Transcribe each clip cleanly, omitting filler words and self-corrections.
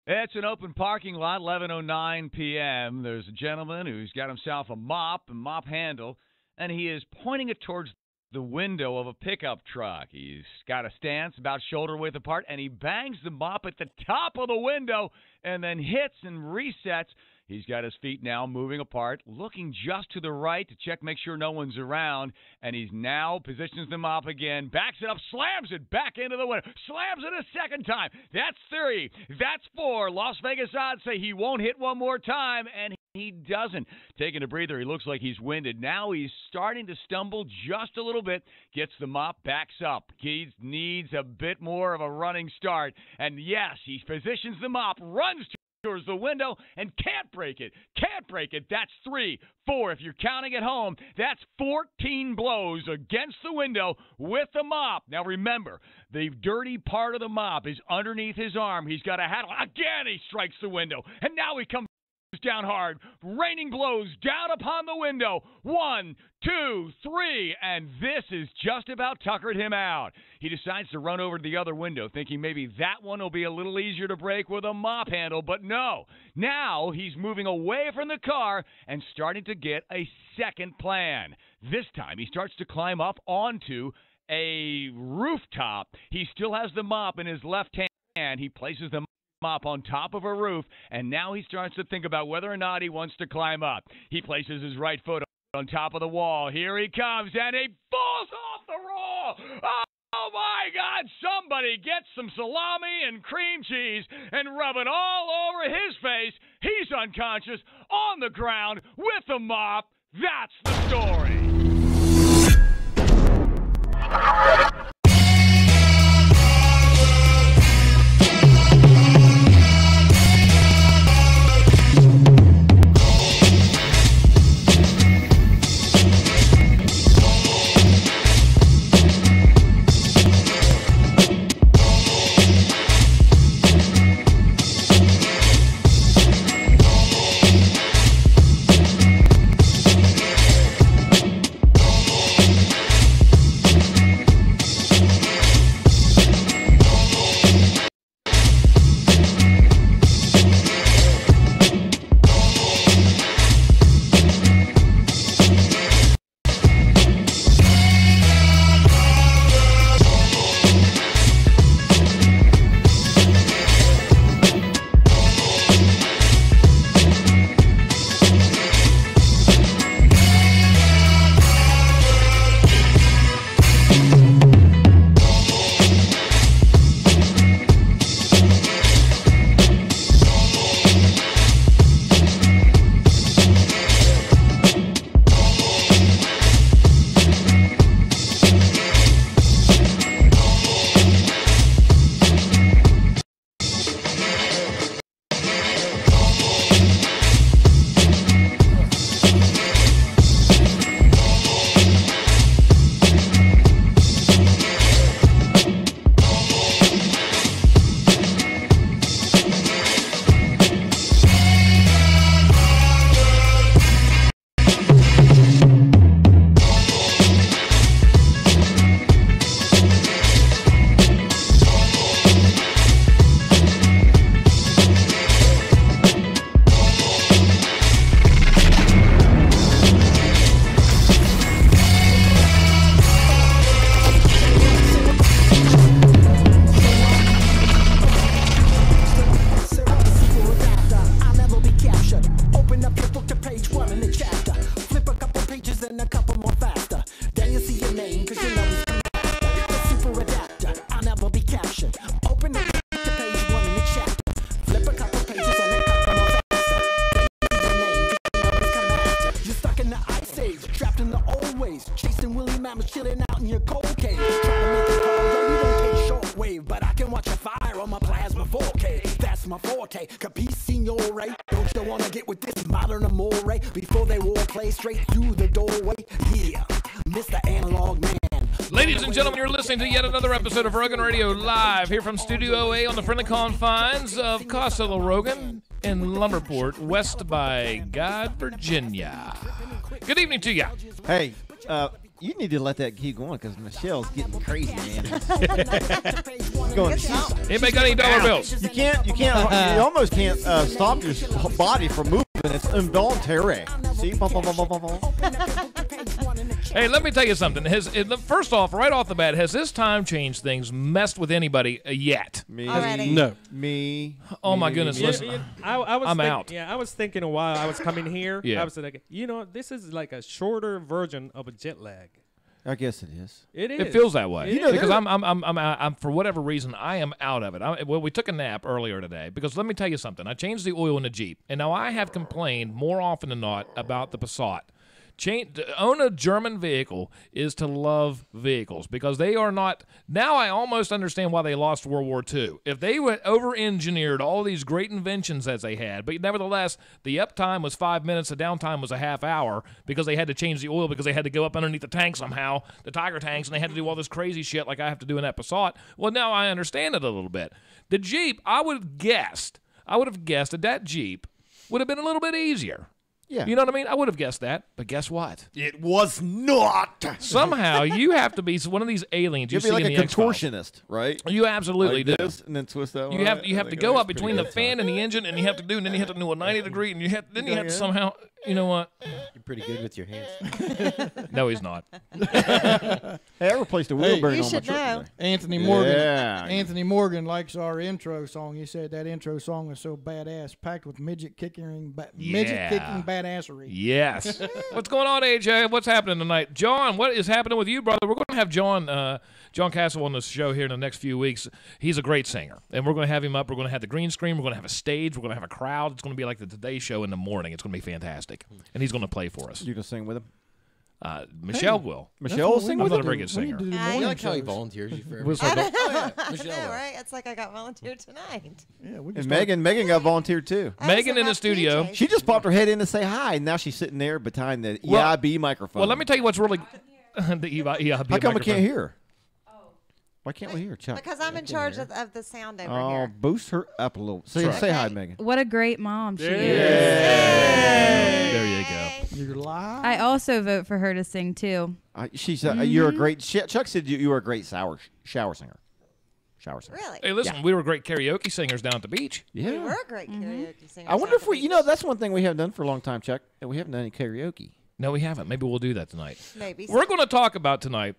It's an open parking lot, 11:09 p.m. There's a gentleman who's got himself a mop handle, and he is pointing it towards the window of a pickup truck. He's got a stance about shoulder width apart, and he bangs the mop at the top of the window and then hits and resets. He's got his feet now moving apart, looking just to the right to check, make sure no one's around, and he's now positions the mop again, backs it up, slams it back into the window, slams it a second time. That's 3. That's 4. Las Vegas odds say he won't hit one more time, and he doesn't. Taking a breather, he looks like he's winded. Now he's starting to stumble just a little bit, gets the mop, backs up. He needs a bit more of a running start, and yes, he positions the mop, runs towards the window, and can't break it. Can't break it. That's 3, 4. If you're counting at home, that's 14 blows against the window with the mop. Now remember, the dirty part of the mop is underneath his arm. He's got a hat on. Again, he strikes the window. And now he comes down hard, raining blows down upon the window. 1, 2, 3, and this is just about tuckered him out. He decides to run over to the other window, thinking maybe that one will be a little easier to break with a mop handle, but no. Now he's moving away from the car and starting to get a second plan. This time he starts to climb up onto a rooftop. He still has the mop in his left hand. He places the mop on top of a roof, and now he starts to think about whether or not he wants to climb up. He places his right foot on top of the wall. Here he comes, and he falls off the wall. Oh my God, somebody get some salami and cream cheese and rub it all over his face. He's unconscious on the ground with the mop. That's the story. my forte. Capiche, signore? Don't you wanna get with this modern amore? Before they wore play straight through the doorway. Yeah, Mr. Analog Man. Ladies and gentlemen, you're listening to yet another episode of Rogan Radio live here from Studio OA on the friendly confines of Casa La Rogan in Lumberport, West by God, Virginia. Good evening to you. Hey, You need to let that keep going because Michelle's getting crazy, man. Going. Anybody got any dollar bills? You can't. You almost can't stop your body from moving. It's involuntary. See? Hey, let me tell you something. First off, right off the bat, has this time change things messed with anybody yet? Me. Already. No. Me. Oh, my goodness. Listen, I'm out. Yeah, I was thinking while I was coming here, Yeah. I was like, this is like a shorter version of a jet lag. I guess it is. It is. It feels that way. It is. Because I'm for whatever reason, I am out of it. Well, we took a nap earlier today because let me tell you something. I changed the oil in the Jeep, and now I have complained more often than not about the Passat. To own a German vehicle is to love vehicles because they are not. Now I almost understand why they lost World War II. If they were over-engineered all these great inventions as they had, but nevertheless, the uptime was 5 minutes, the downtime was a half hour because they had to change the oil because they had to go up underneath the tank somehow, the Tiger tanks, and they had to do all this crazy shit like I have to do in that Passat. Well, now I understand it a little bit. The Jeep, I would have guessed that Jeep would have been a little bit easier. Yeah. You know what I mean? I would have guessed that, but guess what? It was not. Somehow you have to be one of these aliens. You'd be like a contortionist, right? You absolutely like do. This, and then twist that. You have to go up between the fan and the engine, and you have to do a 90-degree, and you have to somehow. You know what? You're pretty good with your hands. No, he's not. Hey, I replaced a wheel bearing you on my should truck know. today. Anthony Morgan. Yeah. Anthony Morgan likes our intro song. He said that intro song was so badass, packed with midget kicking badassery. Yes. What's going on, AJ? What's happening tonight, John? What is happening with you, brother? We're going to have John Castle on the show here in the next few weeks. He's a great singer, and we're going to have him up. We're going to have the green screen. We're going to have a stage. We're going to have a crowd. It's going to be like the Today Show in the morning. It's going to be fantastic, and he's going to play for us. You gonna sing with him? Michelle will. Michelle will sing I'm with not him? a very good singer. I like how he volunteers you for everything. We'll I start know, right? It's like I got volunteered tonight. Yeah, we And Megan got volunteered too. I was Megan in the rough studio. DJ. She just popped her head in to say hi, and now she's sitting there behind the EIB microphone. Well, let me tell you what's really the EIB How come we microphone. can't hear her? Why can't we hear her, Chuck? Because I'm in charge of the sound over Oh, here. boost her up a little. Say hi, Megan. What a great mom she is. There you go. You're live. I also vote for her to sing too. She's you're a great. Chuck said you were a great shower singer. Really? Hey, listen, we were great karaoke singers down at the beach. Yeah. We were great karaoke singers. I wonder at if the we, beach. that's one thing we haven't done for a long time, Chuck. That we haven't done any karaoke. No, we haven't. Maybe we'll do that tonight. Maybe. We're going to talk about tonight.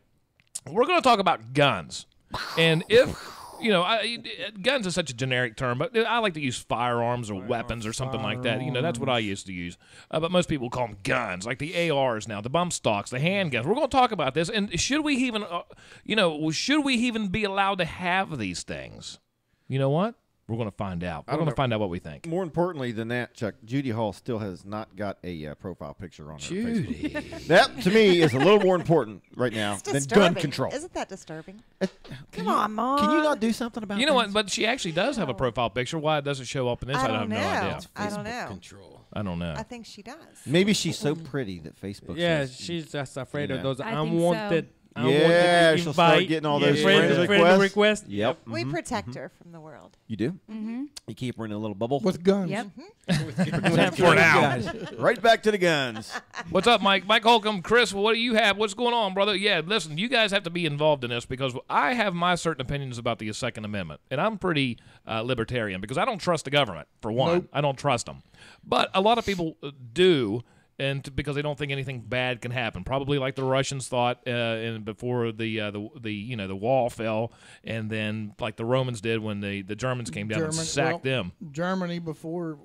We're going to talk about guns. And if, guns is such a generic term, but I like to use firearms or weapons or something like that. That's what I used to use. But most people call them guns, like the ARs now, the bump stocks, the handguns. We're going to talk about this. And should we even, be allowed to have these things? You know what? We're going to find out. We're going to find out what we think. More importantly than that, Chuck, Judy Hall still has not got a profile picture on her Judy. Facebook. That, to me, is a little more important right now It's than disturbing. gun control. Isn't that disturbing? Come on, Mom. Can you not do something about You know this? what? But she actually does have a profile picture. Why it doesn't show up in this, I have no idea. I don't know. Control. I don't know. I think she does. Maybe she's so pretty that Facebook Yeah, says, she's just afraid Yeah. of those I think unwanted. Yeah, she'll start invite. getting all those friend friend requests. Yep. We protect her from the world. You do? Mm-hmm. You keep her in a little bubble? with guns. Yep. For now. Right back to the guns. What's up, Mike? Mike Holcomb, Chris, what do you have? What's going on, brother? Yeah, listen, you guys have to be involved in this because I have my certain opinions about the Second Amendment, and I'm pretty libertarian because I don't trust the government, for one. Nope. I don't trust them. But a lot of people do, and because they don't think anything bad can happen, probably like the Russians thought, and before the wall fell, and then like the Romans did when the Germans came down and sacked them. Germany before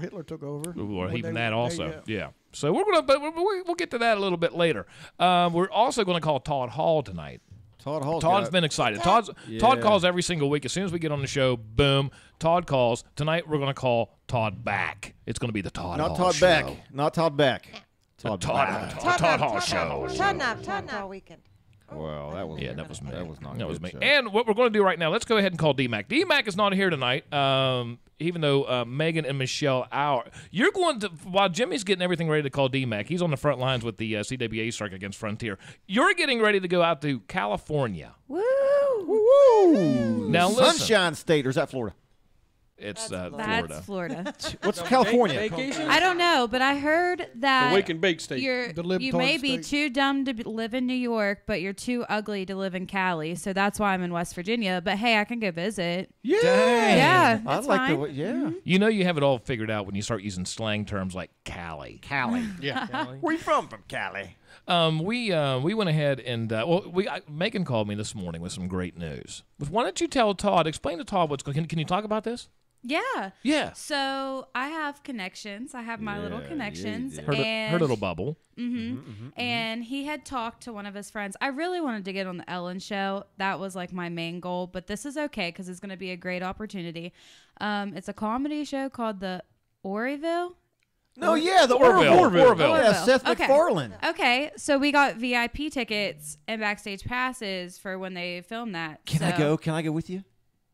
Hitler took over. Or even that also, yeah. So we'll get to that a little bit later. We're also going to call Todd Hall tonight. Todd's been excited. Todd calls every single week. As soon as we get on the show, boom, Todd calls. Tonight we're going to call Todd back. It's going to be the Todd Hall Todd show. Beck. Not Todd Beck. Todd Hall show. Todd all weekend. Well, that was that was me. That was not that was me. show. And what we're going to do right now, let's go ahead and call D-Mac. D-Mac is not here tonight, even though Megan and Michelle are. You're going to, while Jimmy's getting everything ready to call D-Mac, he's on the front lines with the CWA strike against Frontier. You're getting ready to go out to California. Woo! Woo! Now listen. Sunshine State, or is that Florida? It's That's Florida. Florida. What's California? Vacation? I don't know, but I heard that The wake and bake state. The you may libtard be state. too dumb to live in New York, but you're too ugly to live in Cali. So that's why I'm in West Virginia. But hey, I can go visit. Yeah. Yeah, I it's like fine. the yeah. You know you have it all figured out when you start using slang terms like Cali. Cali. Yeah. Where you from Cali? We went ahead and Megan called me this morning with some great news. Why don't you tell Todd? Explain to Todd what's going. Can you talk about this? Yeah. Yeah. So I have connections. I have my little connections. Her little bubble. And he had talked to one of his friends. I really wanted to get on the Ellen show. That was like my main goal, but this is okay because it's going to be a great opportunity. It's a comedy show called the Oroville. No, yeah, the Orville. Orville. Yeah, Seth Okay. MacFarlane. Okay, so we got VIP tickets and backstage passes for when they film that. Can I go? Can I go with you?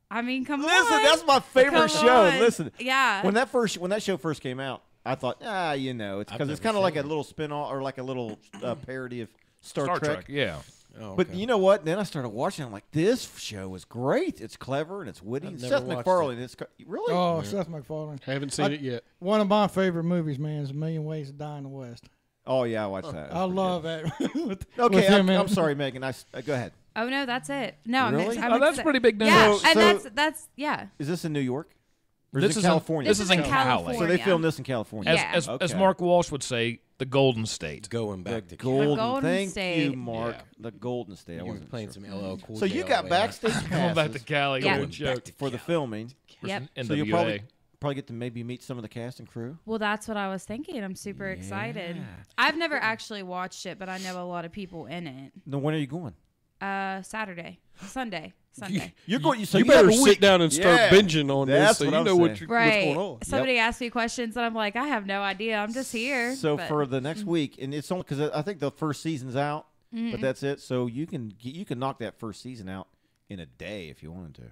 I mean, come on. Listen, that's my favorite Come show. on. Listen, Yeah. when that show first came out, I thought, it's because it's kind of like a little spin-off or like a little parody of Star Trek. Yeah. Oh, But okay. you know what? Then I started watching. I'm like, this show is great. It's clever and it's witty. I've Seth never watched MacFarlane. It's really. Oh, Seth MacFarlane. Haven't seen it yet. One of my favorite movies, man, is A Million Ways to Die in the West. Oh yeah, I watched that. I love that. with Okay, him in I'm it. sorry, Megan. Go ahead. Oh no, that's it. No, Really? I'm that's exci- pretty big news. Yeah, So- and so- that's yeah. Is this in New York? Or This is is it California? This is in Cali. So they filmed this in California. Yeah. As Okay. Mark Walsh would say, the Golden State. Going back The to Golden. Golden Thank State. you, Mark. Yeah. The Golden State. I You're wasn't playing sure. some LL Cool So J you all got the way out. backstage Going back to passes Cali. Yeah. What a joke. for the filming. Yep. So you'll NWA. probably get to maybe meet some of the cast and crew. Well, that's what I was thinking. I'm super excited. I've never actually watched it, but I know a lot of people in it. No, when are you going? Sunday. You're going. So you have better a sit week. down and start Yeah. binging on this That's so what you I'm know saying. what's Right. going on. Somebody asked me questions, and I'm like, I have no idea. I'm just here. So But- for the next week, and it's only because I think the first season's out, but that's it. So you can knock that first season out in a day if you wanted to.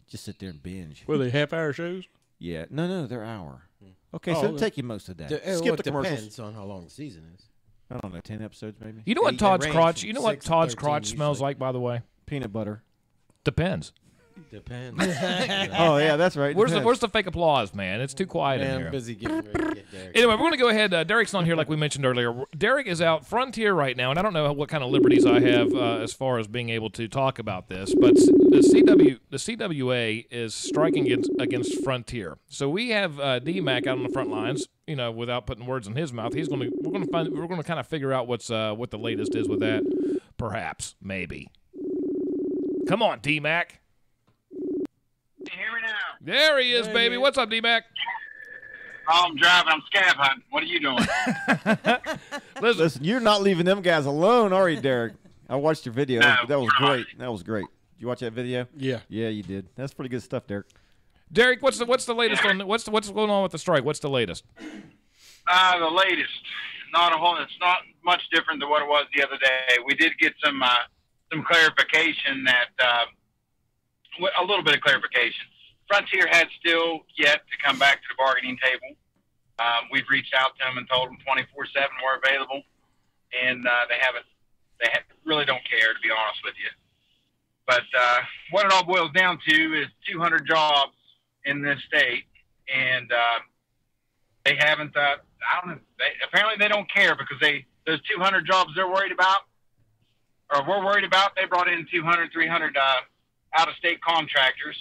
Just sit there and binge. Were they half-hour shows? Yeah, no, they're hour. Okay, Oh, so it'll okay. take you most of the day. Well, Skip it the commercials. depends on how long the season is. I don't know, 10 episodes maybe. You know what They Todd's range crotch? from You know what 6 to Todd's 13 crotch smells usually. like, by the way? Peanut butter. Depends. Depends. Oh yeah, that's right. Where's the fake applause, man? It's too quiet in Man, here. I'm busy getting ready to get there. Anyway, we're going to go ahead. Derek's not here like we mentioned earlier. Derek is out Frontier right now, and I don't know what kind of liberties I have as far as being able to talk about this, but the CWA is striking against Frontier. So we have D-Mac out on the front lines, without putting words in his mouth. We're going to kind of figure out what the latest is with that, perhaps, maybe. Come on, D-Mac. Can you hear me now? There he is, baby. What's up, D-Mac? Oh, I'm driving. I'm scab hunting. What are you doing? Listen, you're not leaving them guys alone, are you, Derek? I watched your video. No, That was we're not. great. That was great. Did you watch that video? Yeah. Yeah, you did. That's pretty good stuff, Derek. Derek, what's the latest on what's going on with the strike? What's the latest? The latest. Not a whole. It's not much different than what it was the other day. We did get some clarification that a little bit of clarification. Frontier had still yet to come back to the bargaining table. We've reached out to them and told them 24/7 we're available, and they really don't care, to be honest with you. But what it all boils down to is 200 jobs in this state, and they haven't. Apparently they don't care because those 200 jobs they're worried about, or we're worried about. They brought in 200, 300 out-of-state contractors,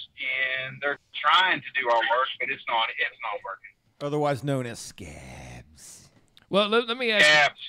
and they're trying to do our work, but it's not working. Otherwise known as scabs. Well, let me ask. Scabs.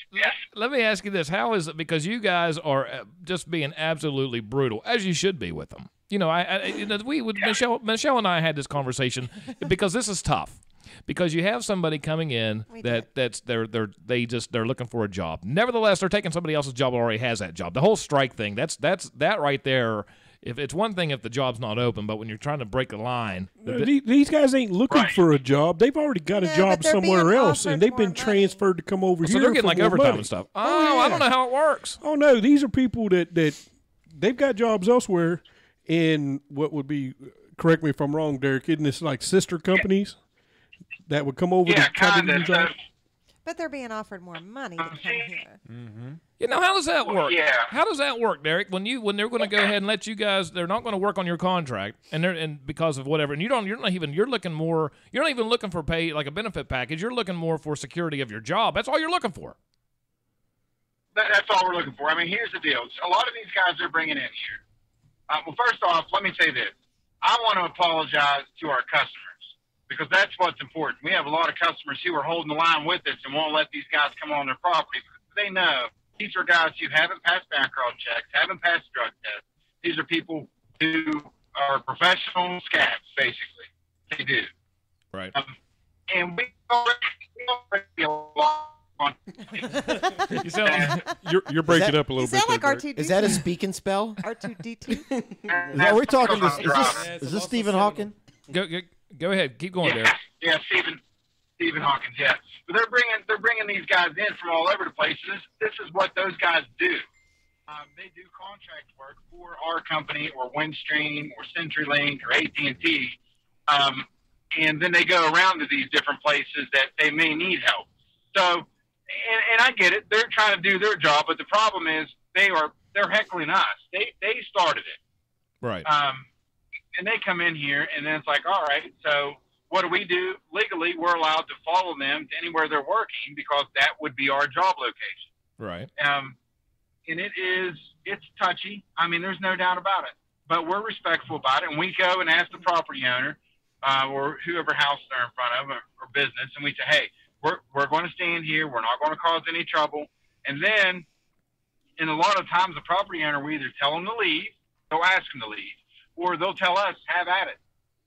Let me ask you this: how is it? Because you guys are just being absolutely brutal, as you should be with them. Michelle and I had this conversation because this is tough. Because you have somebody coming in they're looking for a job. Nevertheless, they're taking somebody else's job that already has that job. The whole strike thing, that right there. If it's one thing if the job's not open, but when you're trying to break the line, These guys ain't looking for a job. They've already got a job somewhere else, and they've been transferred to come over so here. they're getting for like more overtime money. and stuff. Oh, I yeah. don't know how it works. Oh no, these are people that they've got jobs elsewhere in what would be, correct me if I'm wrong, Derek, isn't this like sister companies that would come over to try to do jobs? But they're being offered more money to come here. Mm-hmm. You know, how does that work? Yeah. How does that work, Derek? When they're going to go ahead and let you guys, they're not going to work on your contract, and because of whatever, and you're not even looking for pay like a benefit package. You're looking more for security of your job. That's all you're looking for. That's all we're looking for. I mean, here's the deal. A lot of these guys they're bringing in here. Well, first off, let me say this. I want to apologize to our customers because that's what's important. We have a lot of customers who are holding the line with us and won't let these guys come on their property because they know these are guys who haven't passed background checks, haven't passed drug tests. These are people who are professional scabs, basically. They do. Right. And we already a lot on. You sound You're breaking up a You little sound bit. like there, Derek. R2D2. Is that a speak and spell? R2D2? Are we talking? That's Is this Stephen Hawking? Go ahead. Keep going, Yeah, Derek. yeah, Stephen Hawkins, yeah. But they're bringing these guys in from all over the place. This is what those guys do. They do contract work for our company or Windstream or CenturyLink or AT&T, and then they go around to these different places that they may need help. So, and I get it. They're trying to do their job, but the problem is they're heckling us. They started it. Right. And they come in here, and then it's like, all right, so what do? Legally, we're allowed to follow them to anywhere they're working because that would be our job location. Right. And it's touchy. I mean, there's no doubt about it. But we're respectful about it, and we go and ask the property owner or whoever house they're in front of or business, and we say, hey, we're going to stand here. We're not going to cause any trouble. And then, and a lot of times, the property owner will either tell them to leave, they'll ask them to leave, or they'll tell us, have at it.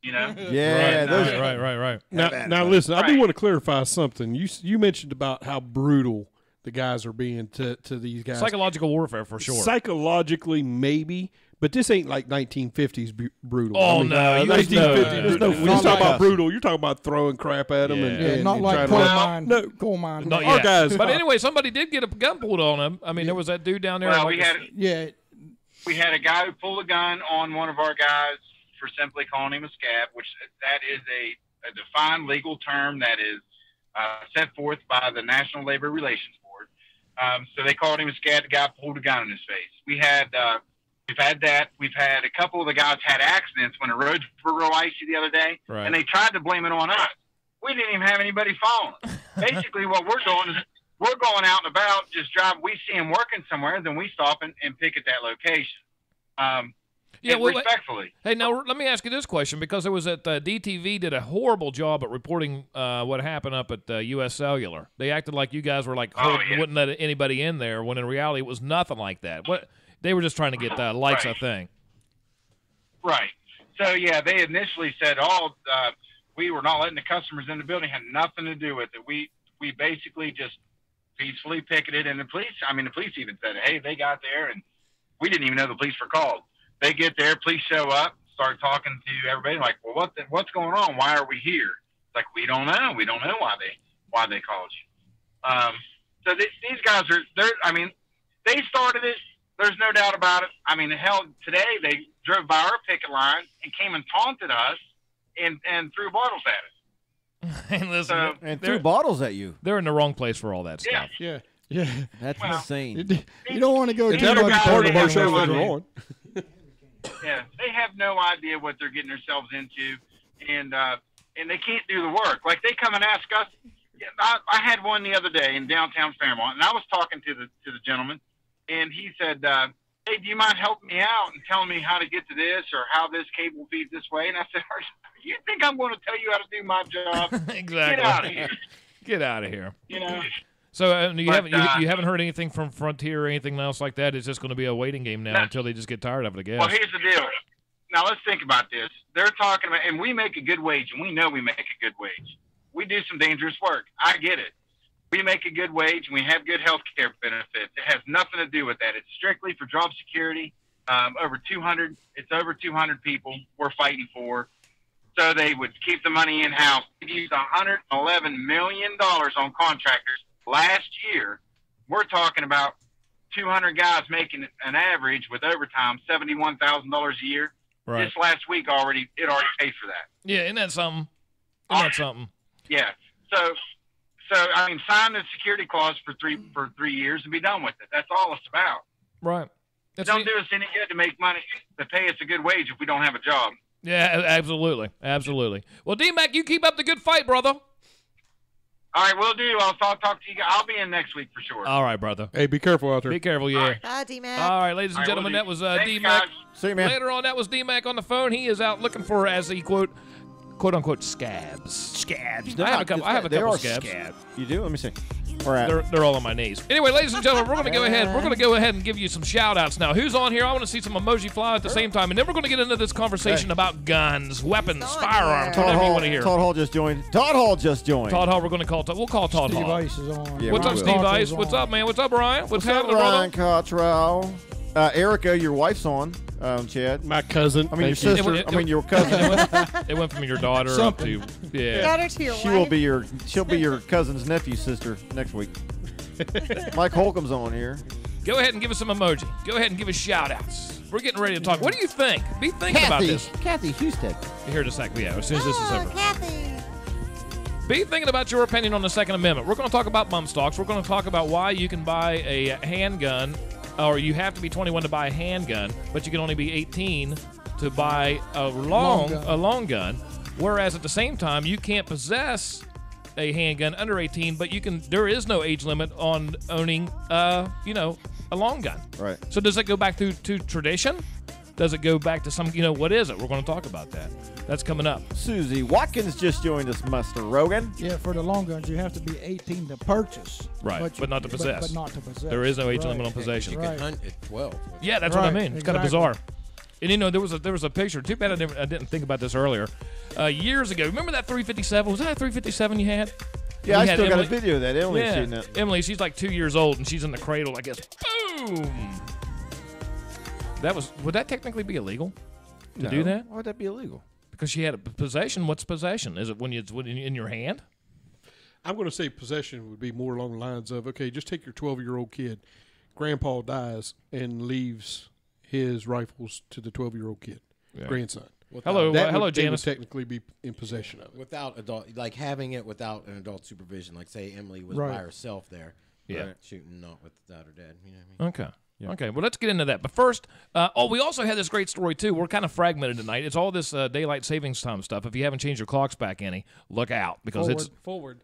You know? Yeah. Right. Now listen, I do want to clarify something. You mentioned about how brutal the guys are being to these guys. Psychological warfare for sure. Psychologically, maybe, but this ain't like 1950s brutal. Oh, no. 1950s. no When you talk about brutal, you're talking about throwing crap at them and not like trying to- coal mine. Not our yet. guys. But anyway, somebody did get a gun pulled on him. I mean, there was that dude down there. Well, Yeah. we had a guy who pulled a gun on one of our guys for simply calling him a scab, which that is a defined legal term that is set forth by the National Labor Relations Board. So they called him a scab. The guy pulled a gun in his face. We've had that. We've had a couple of the guys had accidents when the roads were real icy the other day, Right. and they tried to blame it on us. We didn't even have anybody following us. Basically, what we're doing is we're going out and about, just driving. We see them working somewhere, then we stop and pick at that location. Yeah, well, respectfully. Hey, now let me ask you this question, because there was that DTV did a horrible job at reporting what happened up at U.S. Cellular. They acted like you guys were like wouldn't let anybody in there, when in reality it was nothing like that. They were just trying to get likes, I think. Right. So yeah, they initially said, we were not letting the customers in the building. Had nothing to do with it. We basically just peacefully picketed, and the police even said, hey, they got there, and we didn't even know the police were called. They get there, police show up, start talking to everybody, like, well, what's going on? Why are we here? It's like, we don't know. We don't know why they called you. So these guys they started it. There's no doubt about it. I mean, hell, today they drove by our picket line and came and taunted us and threw bottles at us. And listen, and threw bottles at you. They're in the wrong place for all that stuff. Yeah. That's insane. You don't want to go too That'll be much part of our they show have later no on. Yeah, they have no idea what they're getting themselves into, and they can't do the work. Like, they come and ask us. I had one the other day in downtown Fairmont, and I was talking to the gentleman, and he said, hey, do you mind helping me out and telling me how to get to this or how this cable feeds this way? And I said, you think I'm going to tell you how to do my job? Exactly. Get out of here. Get out of here. You know? So you haven't heard anything from Frontier or anything else like that? It's just going to be a waiting game now until they just get tired of it, I guess. Well, here's the deal. Now, let's think about this. They're talking about, and we make a good wage, and we know we make a good wage. We do some dangerous work. I get it. We make a good wage, and we have good health care benefits. It has nothing to do with that. It's strictly for job security. Over 200 people we're fighting for. So they would keep the money in-house. They used $111 million on contractors. Last year, we're talking about 200 guys making an average with overtime $71,000 a year. Right. This last week it already paid for that. Yeah, isn't that something? Yeah. So I mean, sign the security clause for 3 years and be done with it. That's all it's about. Right. Don't do us any good to make money, to pay us a good wage if we don't have a job. Yeah, absolutely. Absolutely. Well, D-Mac, you keep up the good fight, brother. All right, will do. I'll talk to you guys. I'll be in next week for sure. All right, brother. Hey, be careful out there. Be careful, yeah. Bye, D-Mac. All right, ladies and All right, gentlemen, will that do. was Thanks, D-Mac. guys. See you, man. Later on, that was D-Mac on the phone. He is out looking for, as he quote-unquote, scabs. Scabs. I have a couple scabs. You do? Let me see. All right. They're all on my knees. Anyway, ladies and gentlemen, we're going to go ahead. We're going to go ahead and give you some shout-outs now. Who's on here? I want to see some emoji fly at the same time, and then we're going to get into this conversation about guns, weapons, firearms, whatever you want to hear. Todd Hall just joined. Todd Hall just joined. Todd Hall, we'll call Todd Steve Hall. Ice is on. Yeah, What's up, we Steve will. Ice? What's up, man? What's up, Ryan? What's What's up, happening, Ryan brother? Cottrell? Erica, your wife's on. Chad. My cousin. I mean, your Thank you. sister. Your cousin. It went from your daughter up to Daughter to your She wife. will be your. She'll be your cousin's nephew's sister next week. Mike Holcomb's on here. Go ahead and give us some emoji. Go ahead and give us shout-outs. We're getting ready to talk. What do you think? Be thinking about this. Kathy Houston. Here in a sec. Yeah, as soon as this is over. Kathy. Be thinking about your opinion on the Second Amendment. We're going to talk about bump stocks. We're going to talk about why you can buy a handgun, or you have to be 21 to buy a handgun, but you can only be 18 to buy a long gun. Whereas at the same time, you can't possess a handgun under 18, but you can. There is no age limit on owning, a long gun. Right. So does it go back to tradition? Does it go back to some? What is it? We're going to talk about that. That's coming up. Susie Watkins just joined us, Master Rogan. Yeah, for the long guns, you have to be 18 to purchase. Right, but not to possess. But not to possess. There is no age Right. limit on possession. You Right. can hunt at 12. Yeah, that's what I Right, mean. It's kind of exactly. bizarre. And there was a picture. Too bad I didn't think about this earlier. Years ago, remember that 357? Was that a 357 you had? Yeah, We I had still got a Emily- video of that. Emily's Yeah, shooting that. Emily. She's like 2 years old and she's in the cradle. I guess. Boom. Would that technically be illegal to do that? Why would that be illegal? Because she had a possession. What's possession? Is it when it's in your hand? I'm going to say possession would be more along the lines of, okay, just take your 12-year-old kid. Grandpa dies and leaves his rifles to the 12-year-old kid, grandson. Hello, That hello, would, they would Janice. technically be in possession of it. Without adult, like having it without an adult supervision. Like say Emily was Right. by herself there. Yeah. Shooting not without her dad. You know what I mean? Okay. Yeah. Okay. Well, let's get into that. But first, we also had this great story too. We're kind of fragmented tonight. It's all this daylight savings time stuff. If you haven't changed your clocks back any, look out because it's Forward.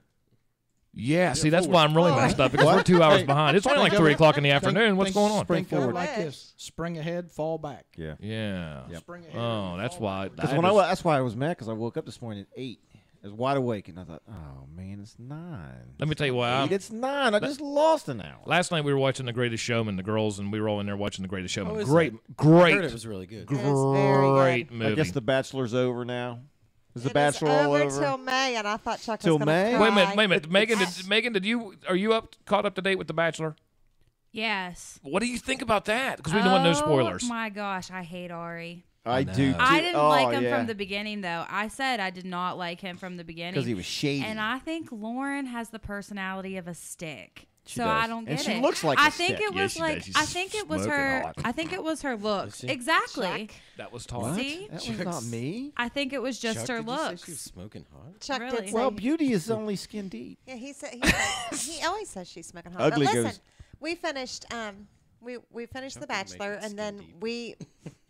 yeah. See, that's why I'm really messed up because we're 2 hours behind. It's only like 3 o'clock in the afternoon. What's going on? Think of it forward. like this: spring ahead, fall back. Yeah. Yeah. Spring ahead. Oh, that's why. Because that's why I was mad because I woke up this morning at 8. I was wide awake and I thought, oh man, it's 9. Let me tell you why. It's 9. I just lost an hour. Last night we were watching The Greatest Showman, the girls, and we were all in there watching The Greatest Showman. Oh, is Great, that? I great, heard it was really good. great movie. I guess The Bachelor's over now. Is The It Bachelor all over over? till May, and I thought Chuck Till was going May? to Wait a minute. Megan, are you caught up to date with The Bachelor? Yes. What do you think about that? Because we don't want no spoilers. Oh my gosh, I hate Ari. I do. I didn't like him yeah. from the beginning, though. I said I did not like him from the beginning Because he was shady. And I think Lauren has the personality of a stick. She so does. I don't And get she it. looks like I a think stick. it Yeah, was she like does. She's I think it was smoking her. hot. I think it was her looks. Exactly. That was What? taught. See? That was not me. I think it was just Chuck, her did you say looks. she was smoking hot? Chuck Really? did say. Well, beauty is only skin deep. Yeah, he said he always says she's smoking hot. Ugly but listen, goes- we finished we finished Chuck The would make Bachelor, it and skin then deep. we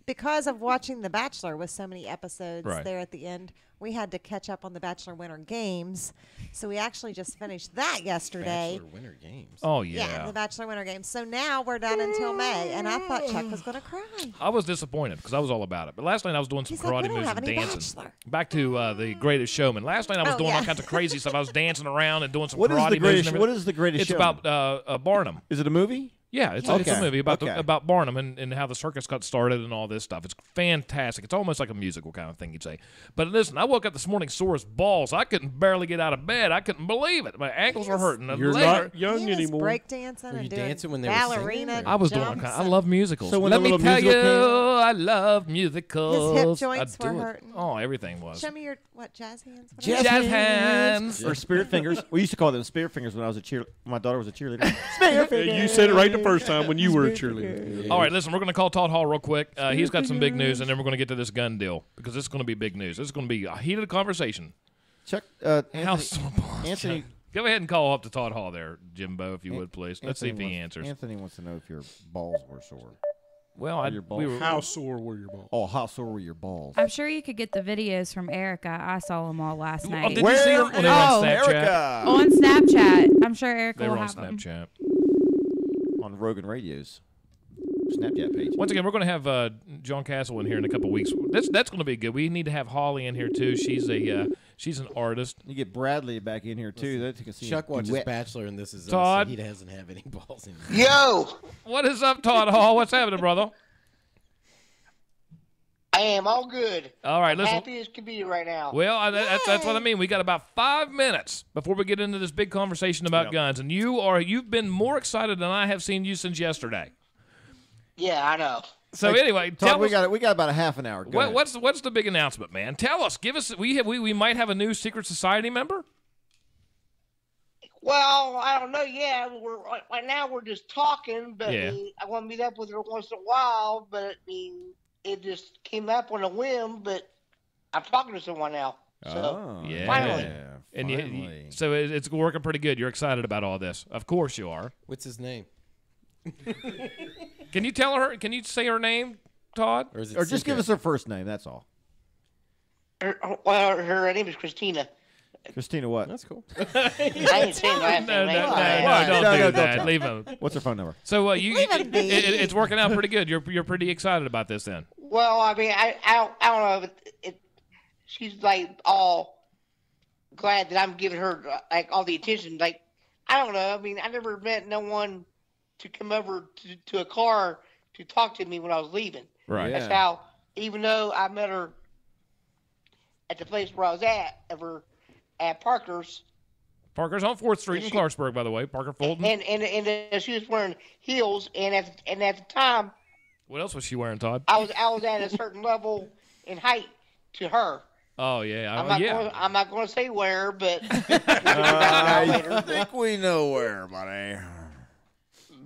because of watching The Bachelor with so many episodes Right. there at the end, we had to catch up on the Bachelor Winter Games. So we actually just finished that yesterday. Bachelor Winter Games. Oh Yeah, yeah. the Bachelor Winter Games. So now we're done until May, and I thought Chuck was going to cry. I was disappointed because I was all about it. But last night I was doing some He's like, karate "We don't moves have and any dancing. Bachelor." Back to The Greatest Showman. Last night I was Oh, doing all yeah. kinds of crazy stuff. I was dancing around and doing some What is karate the moves. greatest? and What everything. is the greatest? It's Showman? about Barnum. Is it a movie? Yeah, it's Okay. a movie about Okay. about Barnum and how the circus got started and all this stuff. It's fantastic. It's almost like a musical kind of thing, you'd say. But listen, I woke up this morning sore as balls. I couldn't barely get out of bed. I couldn't believe it. My ankles were hurting. The You're legs not were- young He was anymore. breakdancing Were you and doing dancing when they were singing, ballerina. or- I was doing all jumps kind. I and- love musicals. So when Let the me little tell you, musical I love musicals. joints I do were it. hurting. Oh, everything was. Show me your jazz hands. What Jazz Jazz hands. Or spirit fingers. We used to call them spirit fingers when I was a cheer. My daughter was a cheerleader. You said it right the first time when you were a cheerleader. All right, listen, we're going to call Todd Hall real quick. He's got some big news, and then we're going to get to this gun deal because this is going to be big news. This is going to be a heated conversation. Chuck, House Go ahead and call up to Todd Hall there, Jimbo, if you would, please. Let's see if he answers. Anthony wants to know if your balls were sore. Well, how sore were your balls? Oh, how sore were your balls? I'm sure you could get the videos from Erica. I saw them all last night. Did you see them when they were on Snapchat? Erica? On Snapchat. I'm sure Erica They will were on have them. Snapchat. On Rogan Radio's Snapchat page. Once again, we're going to have John Castle in here in a couple of weeks. That's going to be good. We need to have Holly in here too. She's an artist. You get Bradley back in here too. That you can see Chuck watches Bachelor, and this is Todd. Us, so he doesn't have any balls in him. Yo, What is up, Todd Hall? What's happening, brother? I am all good. All right, listen. Happy as can be right now. Well, that's what I mean. We got about 5 minutes before we get into this big conversation about guns, and you've been more excited than I have seen you since yesterday. Yeah, I know. So anyway, Todd, tell we us, got about a half an hour. Go ahead. what's the big announcement, man? Tell us. Give us. We might have a new secret society member. Well, I don't know. Yeah, right now we're just talking, but Yeah. I want to meet up with her once in a while. But I mean, it just came up on a whim. But I'm talking to someone now. So yeah. finally. And so it's working pretty good. You're excited about all this. Of course you are. What's his name? Can you tell her? Can you say her name, Todd? Or is it Or just give secret? us her first name. That's all. Her name is Christina. Christina, what? That's cool. I ain't saying last No, name. don't do that. Leave him. What's her phone number? So Leave him be. it's working out pretty good. You're pretty excited about this then. Well, I mean, I don't know. She's like all glad that I'm giving her like all the attention. Like, I don't know. I mean, I never met no one to come over to a car to talk to me when I was leaving. Right. That's how. Even though I met her at the place where I was at Parker's. Parker's on 4th Street in Clarksburg, by the way. Parker Fulton. And she was wearing heels, and at the time, What else was she wearing, Todd? I was at a certain level in height to her. Oh yeah, I'm not going to say where, but I think we know where, buddy.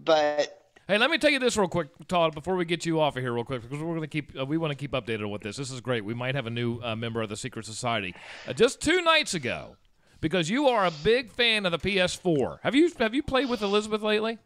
But Hey, let me tell you this real quick, Todd, before we get you off of here real quick, because we're going to we want to keep updated with this. This is great. We might have a new member of the Secret Society. Just 2 nights ago, because you are a big fan of the PS4. Have you played with Elizabeth lately?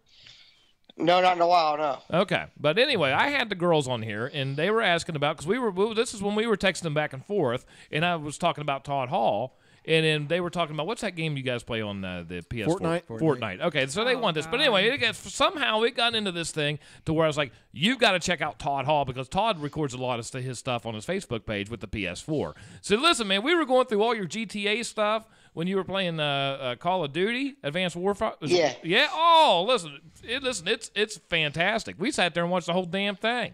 no, not in a while, no. Okay, but anyway, I had the girls on here, and they were asking about because this is when we were texting back and forth, and I was talking about Todd Hall. And then they were talking about, what's that game you guys play on the PS4? Fortnite. Okay, so they want this. But anyway, somehow it got into this thing to where I was like, you've got to check out Todd Hall because Todd records a lot of his stuff on his Facebook page with the PS4. So listen, man, we were going through all your GTA stuff when you were playing Call of Duty, Advanced Warfare. Yeah. Yeah? Oh, listen, it's fantastic. We sat there and watched the whole damn thing.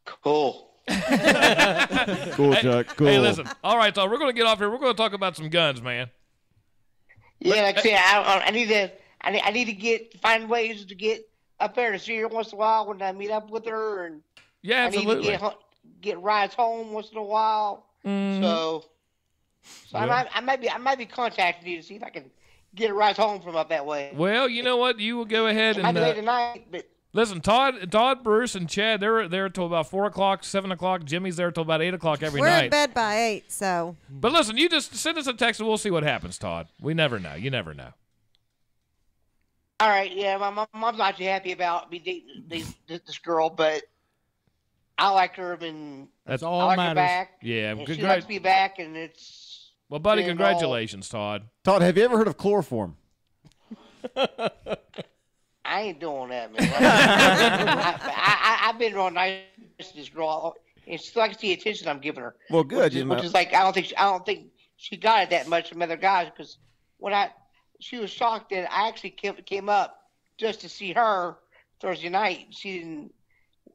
Cool. Cool, Chuck. Cool. Hey, listen. All right, Todd, we're going to get off here. We're going to talk about some guns, man. Yeah, like I said, I need to find ways to get up there to see her once in a while when I meet up with her, and Yeah, absolutely. I need to get rides home once in a while. So Yeah. I might be contacting you to see if I can get a ride home from up that way. Well, you know what? You will go ahead It might and be late tonight, but listen. Todd, Bruce, and Chad, they're there till about 4 o'clock, 7 o'clock. Jimmy's there till about 8 o'clock every We're night. in bed by 8, so. But listen, you just send us a text and we'll see what happens, Todd. We never know. You never know. all right, yeah, my mom's not too happy about me dating this girl, but I like her, and That's I all like her matters. back. Yeah, And she likes me back, and it's Well, buddy, been congratulations, Todd. Todd, have you ever heard of chloroform? I ain't doing that, man. I've been real nice to this girl, and she likes the attention I'm giving her. Well, good. Which is like I don't think she got it that much from other guys, because she was shocked that I actually came up just to see her Thursday night. She didn't,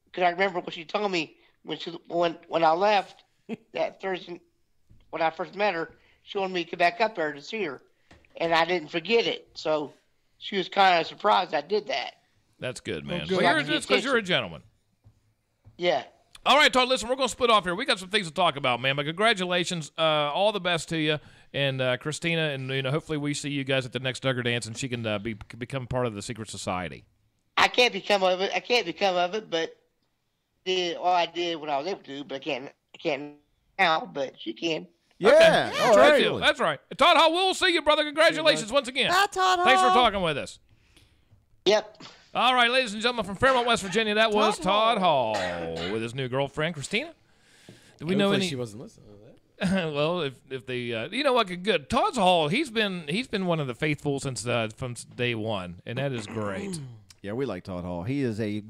because I remember what she told me when I left that Thursday when I first met her. She wanted me to come back up there to see her, and I didn't forget it. So she was kind of surprised I did that. That's good, man. good. Well, it's because you're a gentleman. Yeah. All right, Todd, listen, we're going to split off here. We got some things to talk about, man, but congratulations. All the best to you. And Christina, and hopefully we see you guys at the next Duggar Dance, and she can become part of the Secret Society. I can't become of it, but I did when I was able to, but I can't now, but she can. Yeah. Okay. Oh, Trade absolutely. deal. That's right. Todd Hall, we'll see you, brother. Congratulations once again. Bye, Todd Thanks for Hall. talking with us. Yep. All right, ladies and gentlemen, from Fairmont, West Virginia, that was Todd Hall with his new girlfriend, Christina. Do we know Hopefully any? she wasn't listening to that. Well, if the you know what, good. Todd Hall, he's been one of the faithful since from day one, and that is great. Yeah, we like Todd Hall. He is a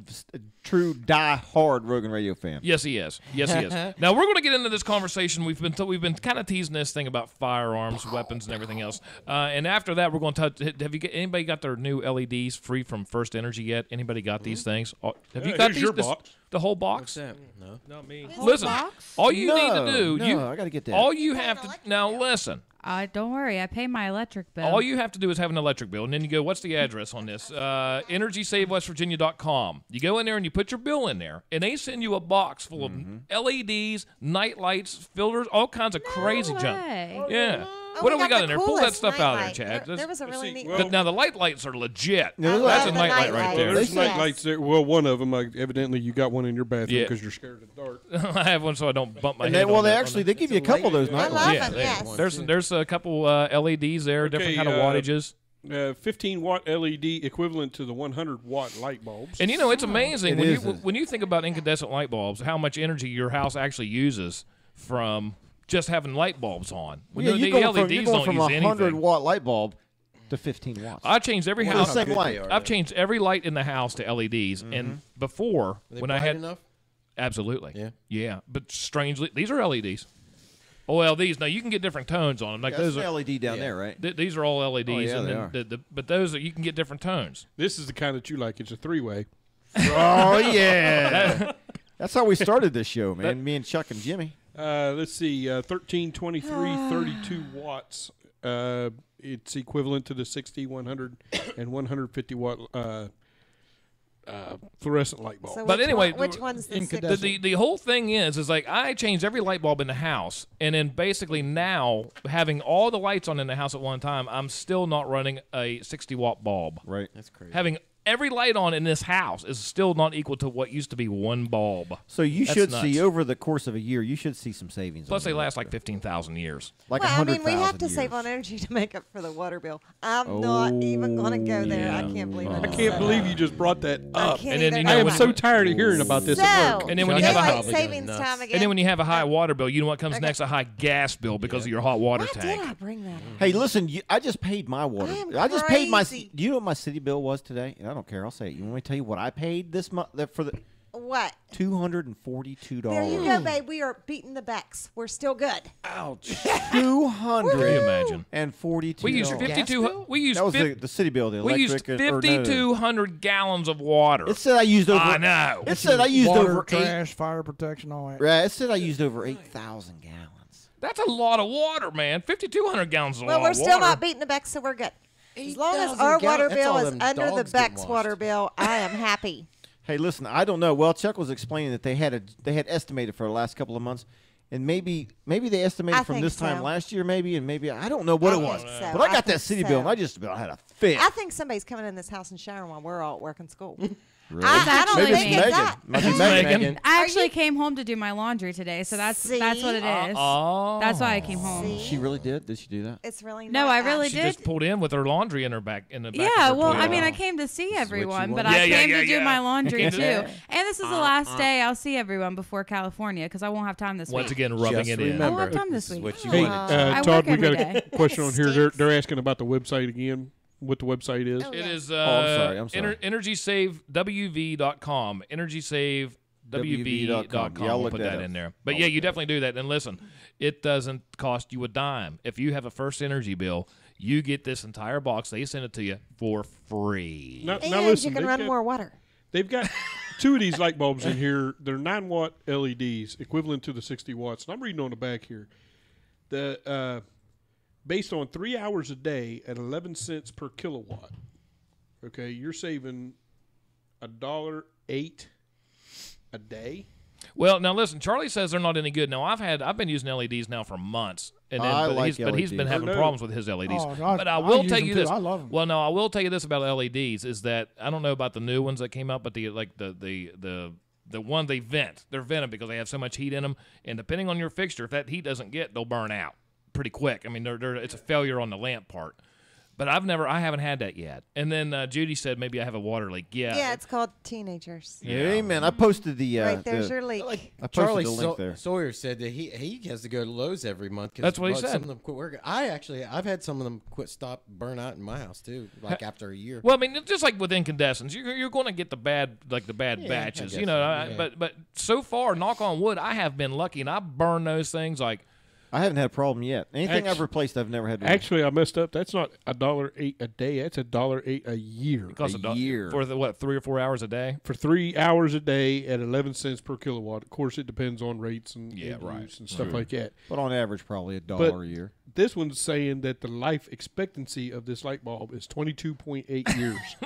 true die-hard Rogan Radio fan. Yes, he is. Yes, he is. Now we're going to get into this conversation. We've been kind of teasing this thing about firearms, weapons, and everything else. And after that, we're going to touch. Anybody got their new LEDs free from First Energy yet? Anybody got these things? Have you got here's these? your box. The whole box? What's that? No, not me. Listen, all you need to do, I got to get that. all you have to now listen. Don't worry, I pay my electric bill. All you have to do is have an electric bill, and then you go, what's the address on this? EnergySaveWestVirginia.com. You go in there and you put your bill in there, and they send you a box full of LEDs, night lights, filters, all kinds of crazy junk. way. Yeah. Oh, What do we got the in there? Pull that coolest stuff out of there, nightlight. Chad. There was a really neat. well- Now, the lights are legit. Yeah, That's a the nightlight right nightlight. there. There's Yes. night lights there. Well, one of them, evidently, you got one in your bathroom Yeah. because you're scared of the dark. I have one so I don't bump my And head. they, well, on they the- actually on the- they give you a couple of those I night love lights. Yeah, them. they- Yes. There's a couple LEDs there, different Okay, kind of wattages. 15-watt LED equivalent to the 100-watt light bulbs. And you know, it's amazing It is. when you think about incandescent light bulbs, how much energy your house actually uses from just having light bulbs on. When Yeah, the you're going LEDs from don't a use anything. 100-watt light bulb to 15 watts. I changed every Well, house. the same light. I've changed every light in the house to LEDs, and before Are they when I bright had enough? absolutely, Yeah. but strangely these are LEDs. Oh, these now you can get different tones on them. Like That's those an are LED down there, right? these are all LEDs, Oh, yeah, and they then are. but those are, you can get different tones. This is the kind that you like. It's a three-way. Oh, yeah. That's how we started this show, man. Me and Chuck and Jimmy. Let's see, 13, 23, 32 watts. It's equivalent to the 60, 100, and 150-watt fluorescent light bulb. So But which anyway, which one's the incandescent. The whole thing is like I changed every light bulb in the house, and then basically now having all the lights on in the house at one time, I'm still not running a 60-watt bulb. Right. That's crazy. Having every light on in this house is still not equal to what used to be one bulb. So you That's should nuts. see over the course of a year, you should see some savings. Plus, on they your last electric like 15,000 years. bill. Like Well, I 100,000 mean, we have to save years. on energy to make up for the water bill. I'm not even going to go there. I yeah. can't believe it. I can't believe you just brought that I up. can't And then, either. you know, I am when- so tired of hearing about this at work. And then when you have a daylight high- savings nuts. time again. And then when you have a high water bill, you know what comes Okay. next? A high gas bill because of your hot water why tank. did I bring that up? Hey, listen, I just paid my water. I am I just paid my. crazy. Do you know what my city bill was today? And I don't care. I'll say it. You want me to tell you what I paid this month for the What? $242. There you go, babe. We are beating the Becks. We're still good. Ouch. Can you imagine? $242. We used 52. We used That was 50, the city bill. The we electric. used or no, 5,200 gallons of water. It said I used over. I know. It said I used Water, over 8. trash, fire protection, all that. Right. It said I used over 8,000 gallons. That's a lot of water, man. 5,200 gallons is a Well, lot we're of still water. not beating the Becks, so we're good. As long as 8,000 our gallons, water that's bill all is them under the dogs getting Becks washed. water bill, I am happy. Hey, listen, I don't know. Well, Chuck was explaining that they had estimated for the last couple of months, and maybe they estimated I from think this time so. last year, maybe, and maybe I don't know what I it was. think so. But I got I that think city so. bill, and I just about had a fit. I think somebody's coming in this house and showering while we're all at work and school. Really? I don't Maybe think it's it's Megan. that. Might be It's Megan. Megan. I actually came home to do my laundry today, so that's what it is. Oh. That's why I came home. See? She really did? Did she do that? It's really No, not I really that. She did. just pulled in with her laundry in her back. Yeah, of her well, I toilet. mean, I came to see everyone, but wanted. I Yeah, came yeah, to do yeah. my laundry Came too. to- And this is the last day I'll see everyone before California because I won't have time this Once week. again, rubbing Just it in. I won't remember, have time this this is week. what you Hey, wanted. I Todd, work we got every a day. question on here. Stinks. They're asking about the website again. What the website is? Oh, It yeah. is I'm sorry. EnergySaveWV.com. EnergySaveWV.com. Yeah, I'll We'll look put that that up. in there. But I'll yeah, look you that up. definitely do that. And listen, it doesn't cost you a dime. If you have a First Energy bill, you get this entire box. They send it to you for free. Now, And now listen, you can they've run got- more water. They've got 2 of these light bulbs in here. They're 9-watt LEDs, equivalent to the 60 watts. And I'm reading on the back here. The based on 3 hours a day at 11 cents per kilowatt. Okay, you're saving $1.08 a day. Well, now listen, Charlie says they're not any good. Now I've been using LEDs now for months, and then, I but, like he's been LEDs. having Oh, no. problems with his LEDs. Oh, but I I will use tell them you too. this. I love 'em. Well, no, I will tell you this about LEDs is that I don't know about the new ones that came out, but the the one they vent. They're vented because they have so much heat in them, and depending on your fixture, if that heat doesn't get, they'll burn out pretty quick. I mean, it's a failure on the lamp part. But I haven't had that yet. And then Judy said maybe I have a water leak. Yeah. Yeah, it's called teenagers. Yeah, amen. I posted the right there's your leak. I posted Charlie the link there. Sawyer said that he has to go to Lowe's every month. That's what he said. Some of them quit working. I've had some of them burn out in my house too, like after a year. Well, I mean, just like with incandescents, you're going to get the bad batches, you know. But so far, knock on wood, I have been lucky, and I burn those things like. I haven't had a problem yet. Anything I've replaced, I've never had. Actually, I messed up. That's not $1.08 a day. That's $1.08 a year. It costs a year for 3 or 4 hours a day. For 3 hours a day at 11 cents per kilowatt. Of course, it depends on rates and use and stuff like that. But on average, probably $1 a year. This one's saying that the life expectancy of this light bulb is 22.8 years.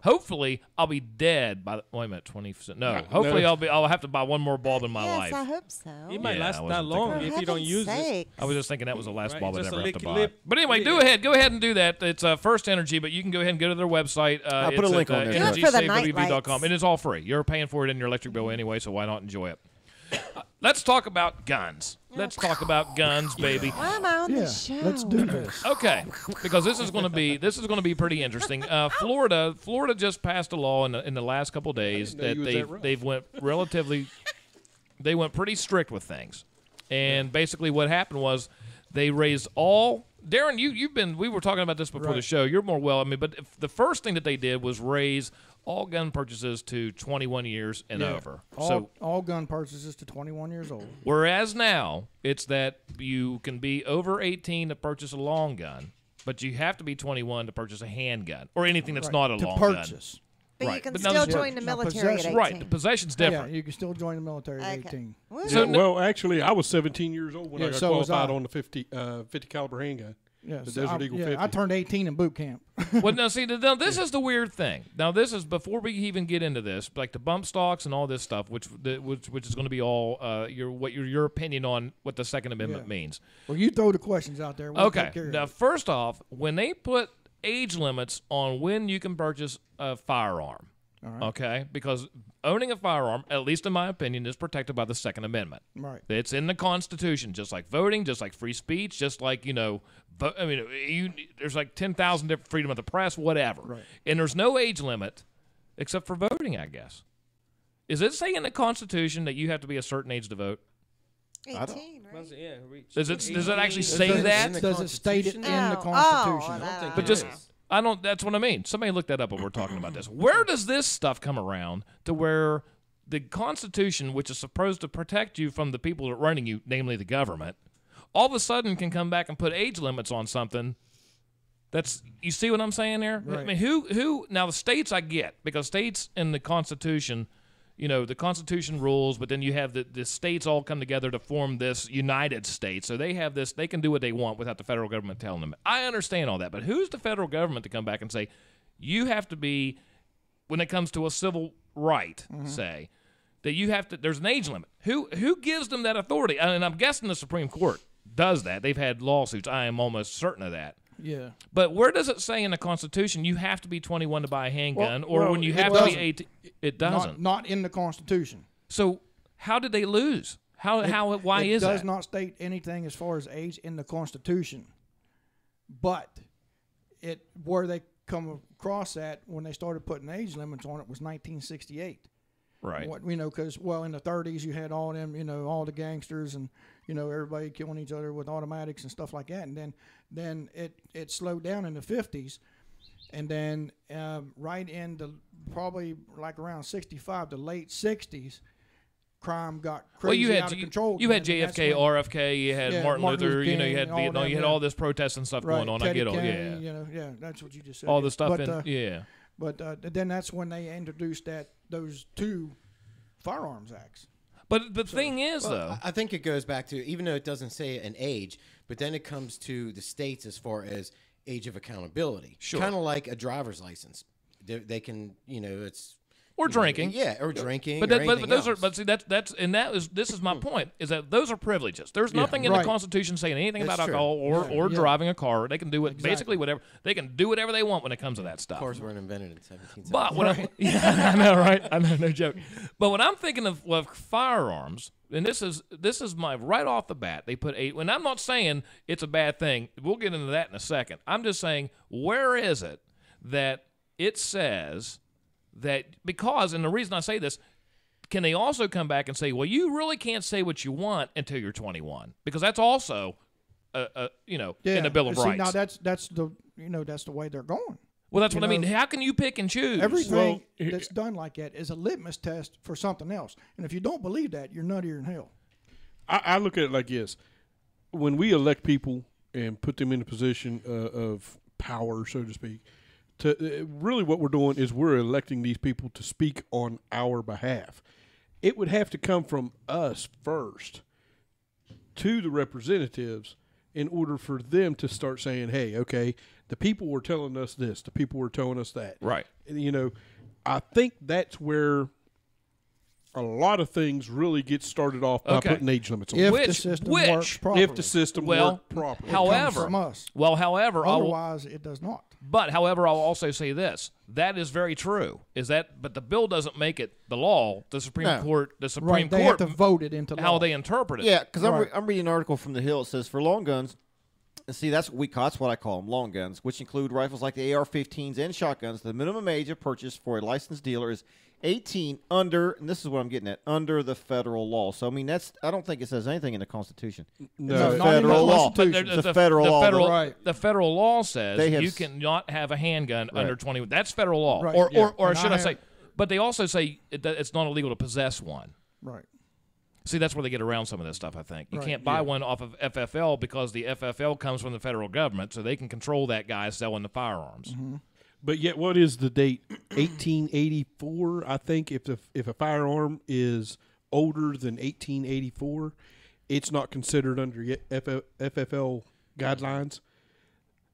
Hopefully, I'll be dead by. Wait a minute, 20%. No, hopefully I'll have to buy one more bulb in my life. Yes, I hope so. It might last that long if you don't use it. I was just thinking that was the last bulb I'd ever have to buy. lip. But anyway, go ahead and do that. It's First Energy, but you can go ahead and go to their website. I'll put a link on there. EnergySaveWV.com, and it's all free. You're paying for it in your electric bill anyway, so why not enjoy it? Let's talk about guns. Let's talk about guns, baby. Why am I on the show? Let's do this. Okay, because this is going to be pretty interesting. Florida just passed a law in the last couple of days that they went pretty strict with things, and basically what happened was they raised all. Darren, we were talking about this before the show. You're more but the first thing that they did was raise all gun purchases to 21 years and over. All gun purchases to 21 years old. Whereas now, it's that you can be over 18 to purchase a long gun, but you have to be 21 to purchase a handgun or anything that's not a long gun. But you can still join the military at 18. Right, the possession's different. Yeah, you can still join the military at 18. Well, actually, I was 17 years old when I got qualified on the 50 caliber handgun. Yeah, the Desert Eagle 50. I turned 18 in boot camp. Well, now see, this is the weird thing. Now, this is before we even get into this, like the bump stocks and all this stuff, which is going to be all your opinion on what the Second Amendment means. Well, you throw the questions out there. We'll okay. Now, first off, when they put age limits on when you can purchase a firearm. Okay, because owning a firearm, at least in my opinion, is protected by the Second Amendment. Right. It's in the Constitution, just like voting, just like free speech, just like, there's like 10,000 different freedom of the press, whatever. Right. And there's no age limit except for voting, I guess. Is it saying in the Constitution that you have to be a certain age to vote? 18, right? Yeah, does it actually say that? Does it state it in the Constitution? But just... I don't. That's what I mean. Somebody look that up when we're talking about this. Where does this stuff come around to where the Constitution, which is supposed to protect you from the people that are running you, namely the government, all of a sudden can come back and put age limits on something? That's, you see what I'm saying there? Right. I mean, who? Now the states I get, because states in the Constitution, the Constitution rules, but then you have the states all come together to form this United States. So they have this, they can do what they want without the federal government telling them. I understand all that, but who's the federal government to come back and say, you have to be, when it comes to a civil right, say, that you have to, there's an age limit. Who gives them that authority? And I'm guessing the Supreme Court does that. They've had lawsuits. I am almost certain of that. Yeah. But where does it say in the Constitution you have to be 21 to buy a handgun, or when you have to be 18? It doesn't. Not in the Constitution. So how did they lose? Why is that? It does not state anything as far as age in the Constitution. But where they come across that when they started putting age limits on it was 1968. Right. Because, in the 30s you had all them, all the gangsters and, everybody killing each other with automatics and stuff like that. And then it slowed down in the 50s. And then right in probably like around 65, the late 60s, crime got crazy out of control. You had JFK, RFK, you had Martin Luther, you had Vietnam, you had all this protest and stuff going on. Teddy I get all, Kennedy, that's what you just said. All the stuff But then that's when they introduced those two firearms acts. But the thing is, though, I think it goes back to, even though it doesn't say an age, but then it comes to the states as far as age of accountability. Sure. Kind of like a driver's license. They can, or drinking. Or drinking. But, but those are. But see, this is my point. Is that those are privileges. There's nothing in the Constitution saying anything about alcohol or driving a car. They can do it basically whatever. They can do whatever they want when it comes to that stuff. Cars weren't invented in 1770. But when I know, right? I know, no joke. But when I'm thinking of firearms, and this is my right off the bat, they put 8. And I'm not saying it's a bad thing. We'll get into that in a second. I'm just saying, where is it that it says that, because, and the reason I say this, can they also come back and say, well, you really can't say what you want until you're 21, because that's also, in the Bill of Rights. Now that's the way they're going. Well, that's what I mean. How can you pick and choose? Everything that's done like that is a litmus test for something else, and if you don't believe that, you're nuttier than hell. I look at it like this: when we elect people and put them in a position of power, so to speak. Really what we're doing is we're electing these people to speak on our behalf. It would have to come from us first to the representatives in order for them to start saying, hey, okay, the people were telling us this, the people were telling us that. Right. And, I think that's where a lot of things really get started off by putting age limits on. If the system works properly. If the system works properly. However, from us. Otherwise, it does not. But, however, I'll also say this. That is very true. But the bill doesn't make it the law. The Supreme Court, they have to vote it into law. How they interpret it. Yeah, because I'm reading an article from The Hill. It says, for long guns, and see, that's what I call them, long guns, which include rifles like the AR-15s and shotguns. The minimum age of purchase for a licensed dealer is 18 under, and this is what I'm getting at, under the federal law. So, I mean, I don't think it says anything in the Constitution. No, it's a federal law. The federal law. The federal law says you cannot have a handgun under 21. That's federal law. Right. Or should I say, but they also say it's not illegal to possess one. Right. See, that's where they get around some of this stuff, I think. You can't buy one off of FFL because the FFL comes from the federal government, so they can control that guy selling the firearms. Mm-hmm. But yet, what is the date? 1884, I think. If a firearm is older than 1884, it's not considered under FFL guidelines.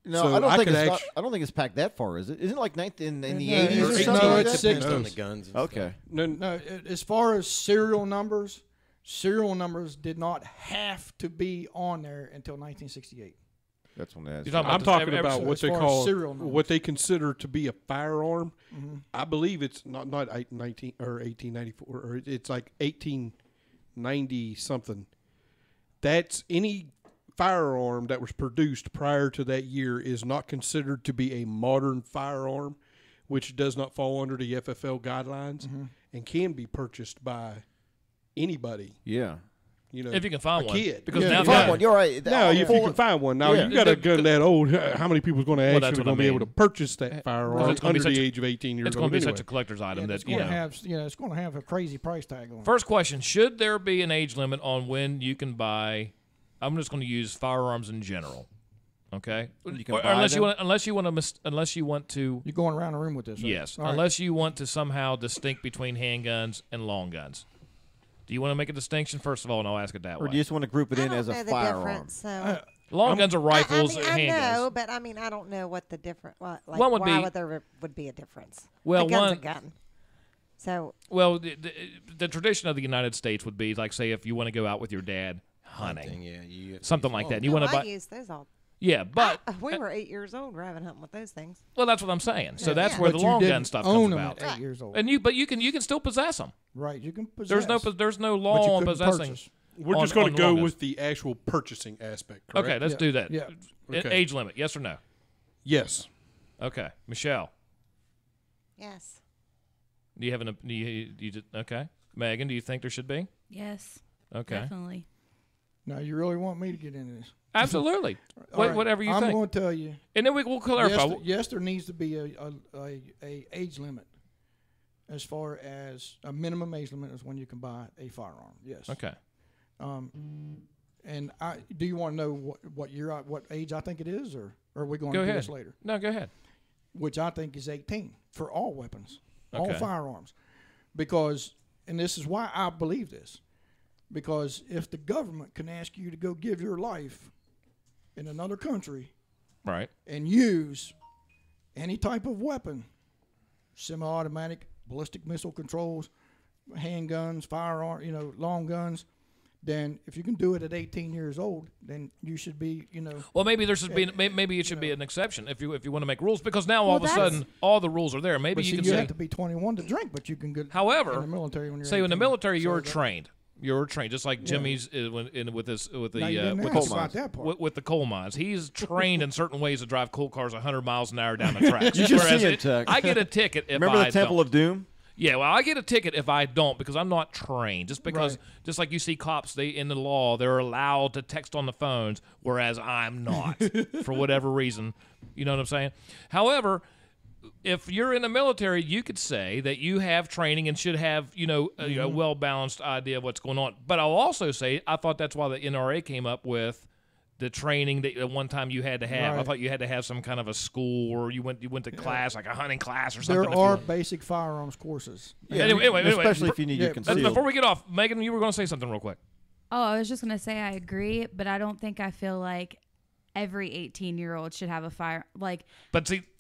No, so I don't think it's packed that far, is it? Isn't it like in the 80s or something? No, it's depends on the guns. Okay. No, as far as serial numbers did not have to be on there until 1968. That's when that is. I'm talking about what they call what they consider to be a firearm. Mm-hmm. I believe it's not 19 or 1894, or it's like 1890 something. That's any firearm that was produced prior to that year is not considered to be a modern firearm, which does not fall under the FFL guidelines and can be purchased by anybody. Yeah. If you can find one. Kid. Because now find one. You're right. Now, if you can find one. Now, you got a gun that old, how many people are going to actually going to be able to purchase that firearm under the age of 18 years old? It's going to be such a collector's item that, it's going to have a crazy price tag on it. First question, should there be an age limit on when you can buy, I'm just going to use firearms in general. Okay? Unless you want to. You're going around the room with this, right? Yes. Unless you want to somehow distinct between handguns and long guns. Do you want to make a distinction, first of all, and I'll ask it that way? Or do you just want to group it in as a firearm? Long guns are rifles and handguns. I know, but I mean, I don't know what the difference. Why there would be a difference? Well, a gun's a gun. So. Well, the tradition of the United States would be, like, say, if you want to go out with your dad hunting, something like that. And you want to buy. I use those all. Yeah, but we were 8 years old driving hunting with those things. Well, that's what I'm saying. So that's where the long gun stuff comes about. At 8 years old. But you can still possess them. Right, you can possess. There's no law on possessing. We're just going to go with the actual purchasing aspect. Correct? Okay, let's do that. Yeah. Okay. Age limit, yes or no? Yes. Okay, Michelle. Yes. Do you have okay, Megan? Do you think there should be? Yes. Okay. Definitely. Now you really want me to get into this? Absolutely. Whatever you think. I'm going to tell you. And then we'll clarify. Yes, there needs to be a age limit, as far as a minimum age limit is when you can buy a firearm. Yes. Okay. And do you want to know what age I think it is, or are we going to do this later? No, go ahead. Which I think is 18 for all weapons, all firearms, because, and this is why I believe this. Because if the government can ask you to go give your life in another country, right, and use any type of weapon, semi-automatic, ballistic missile controls, handguns, firearm, long guns, then if you can do it at 18 years old, then you should be, Well, maybe there should be maybe it should be an exception if you want to make rules, because now all of a sudden all the rules are there. Maybe you can you have to be 21 to drink, but you can get. However, in the military when you're say 18. in the military you're trained. You're trained, just like Jimmy's with the coal mines. He's trained in certain ways to drive coal cars 100 miles an hour down the tracks. You should see him, Tuck. I get a ticket if Remember I the Temple don't. of Doom? Yeah, well, I get a ticket if I don't because I'm not trained. Just because, just like you see cops, in the law, they're allowed to text on the phones, whereas I'm not for whatever reason. You know what I'm saying? However, if you're in the military, you could say that you have training and should have, a well-balanced idea of what's going on. But I'll also say I thought that's why the NRA came up with the training that at one time you had to have. I thought you had to have some kind of a school, or you went to class, like a hunting class or something. There are basic firearms courses. Yeah. Anyway, especially if you need your concealed. Before we get off, Megan, you were going to say something real quick. Oh, I was just going to say I agree, but I don't think I feel like every 18-year-old should have a fire. But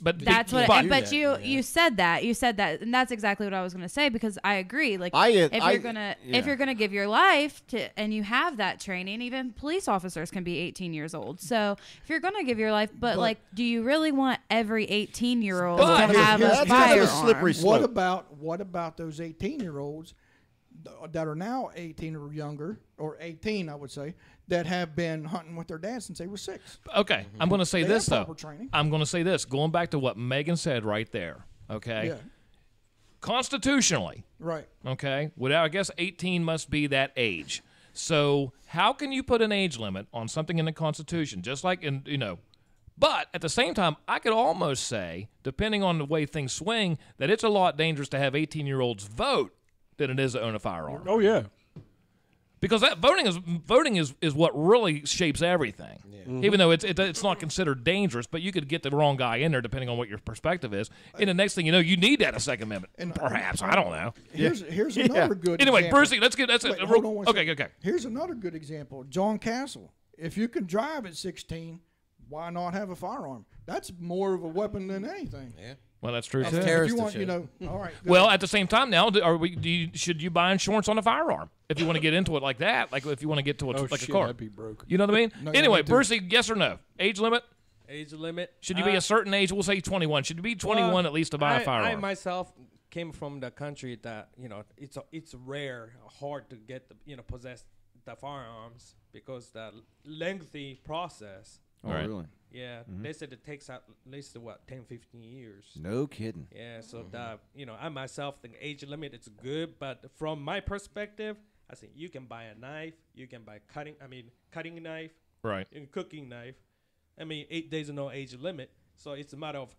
that's what. You said that. You said that, and that's exactly what I was going to say, because I agree. If you're gonna give your life to, and you have that training, even police officers can be 18 years old. So if you're gonna give your life, but do you really want every 18-year-old to have a firearm? What about those 18-year-olds that are now 18 or younger, or 18, I would say, that have been hunting with their dad since they were 6. Okay, I'm going to say this, though. Proper training. I'm going to say this, going back to what Megan said right there, okay? Yeah. Constitutionally, right? Okay, I guess 18 must be that age. So how can you put an age limit on something in the Constitution, just like But at the same time, I could almost say, depending on the way things swing, that it's a lot dangerous to have 18-year-olds vote than it is to own a firearm. Oh, yeah. Because that voting is what really shapes everything. Yeah. Mm-hmm. Even though it's not considered dangerous, but you could get the wrong guy in there depending on what your perspective is. And the next thing you know, you need that a Second Amendment. And perhaps I don't know. Here's another good. Anyway, example. Brucey, let's get okay. Here's another good example. John Castle. If you can drive at 16, why not have a firearm? That's more of a weapon than anything. Yeah. Well, that's true too. If you want, all right. Well, at the same time, now, should you buy insurance on a firearm if you want to get into it like that? Like if you want to get to a car, I'd be broke. You know what I mean? No, anyway, Brucey, yes or no? Age limit? Age limit. Should you be a certain age? We'll say 21. Should you be 21 at least to buy a firearm? I myself came from the country that it's rare, hard to get possess the firearms because the lengthy process. Oh, really? Yeah, they said it takes at least 10, 15 years. No kidding. Yeah, so I myself think age limit is good, but from my perspective, I think you can buy a knife, you can buy cutting knife, right, and cooking knife. 8 days no age limit, so it's a matter of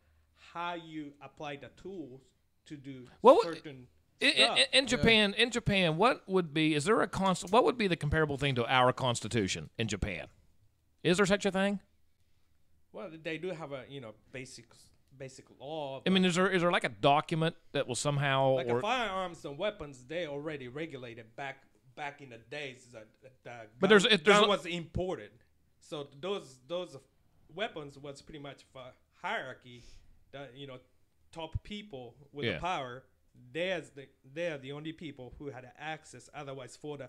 how you apply the tools to do certain. In Japan, what would be? Is there what would be the comparable thing to our Constitution in Japan? Is there such a thing? Well, they do have a basic law. I mean, is there like a document that will somehow like firearms and weapons? They already regulated back in the days that but gun was imported. So those weapons was pretty much for hierarchy. That top people with the power. They're the only people who had access. Otherwise, for to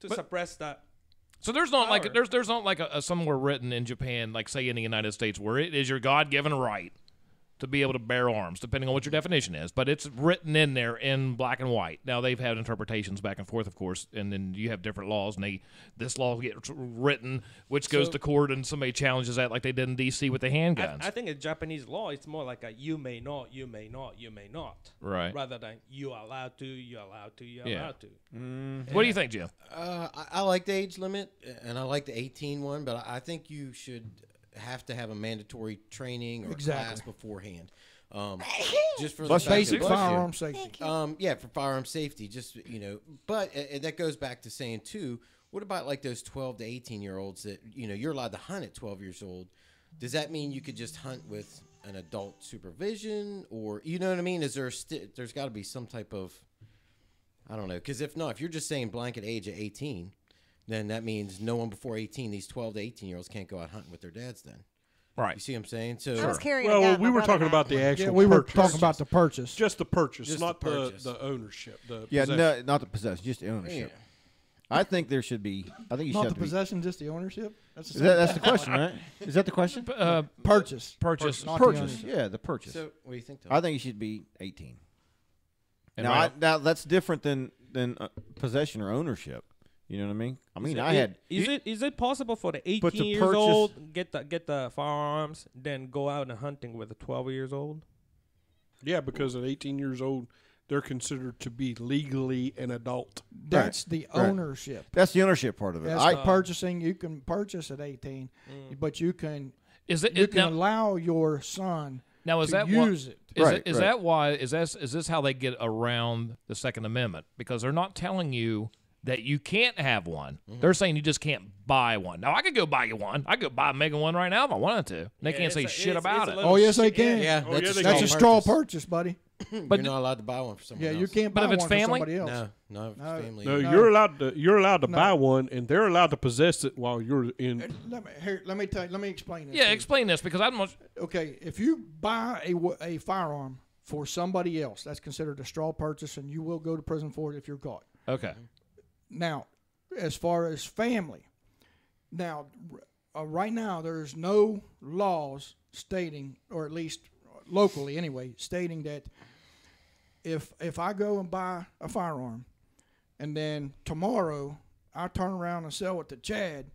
suppress that. So there's not there's not like a somewhere written in Japan, like say in the United States, where it is your God-given right to be able to bear arms, depending on what your definition is. But it's written in there in black and white. Now they've had interpretations back and forth, of course, and then you have different laws, and this law gets written, which goes to court, and somebody challenges that, like they did in D.C. with the handguns. I think in Japanese law, it's more like a you may not, you may not, you may not, right? Rather than you are allowed to, you're allowed to, you're allowed to. What do you think, Jim? I like the age limit, and I like the 18 one, but I think you should have to have a mandatory training or class beforehand. Just for the basic firearm safety. For firearm safety, but that goes back to saying too, what about like those 12 to 18-year-olds that, you're allowed to hunt at 12 years old? Does that mean you could just hunt with an adult supervision, or, you know what I mean? Is there's got to be some type of, I don't know, because if you're just saying blanket age at 18, then that means no one before 18, these 12 to 18-year-olds can't go out hunting with their dads then. Right. You see what I'm saying? So I was carrying a Well, gun. we My were brother talking about the had one. actual. Yeah, we were purchase. talking about the purchase. Just the purchase, Just not the purchase. the ownership. The Yeah, possession. no, not the possession, just the ownership. Yeah. I think there should be. I think you should Not have the to be. possession, just the ownership. That's the question, right? Is that the question? Purchase. Purchase. Not the Purchase. ownership. Yeah, the purchase. So what do you think, Tom? I think you should be 18. And Now, right- now that's different than possession or ownership. You know what I mean? I mean, I had. Is it possible for the But to 18 years purchase- old get the firearms, then go out and hunting with a 12 years old? Yeah, because at 18 years old, they're considered to be legally an adult. That's the ownership. That's the ownership part of it. That's the purchasing. You can purchase at 18, but you can Is it? you can now, allow your son now is to that use it. Is, Right, it, is right. that why? Is this how they get around the Second Amendment? Because they're not telling you that you can't have one. They're saying you just can't buy one. Now I could go buy you one. I could go buy Megan one right now if I wanted to. They Yeah, can't say it's a- shit it's- about it's a it. little Oh yes, they shit. can. Yeah, Oh, yeah, that's, they a That's can. a straw purchase, buddy. You're But not allowed to buy one for someone Yeah, else. you can't But buy if it's one for family? somebody else. No, if it's No. family. No, No. you're allowed to No. buy one, and they're allowed to possess it while you're in. Let me explain this. Yeah, to you. explain this because I'm not. Okay, if you buy a firearm for somebody else, that's considered a straw purchase, and you will go to prison for it if you're caught. Okay. Now, as far as family, now right now there's no laws stating, or at least locally anyway, stating that if I go and buy a firearm, and then tomorrow I turn around and sell it to Chad,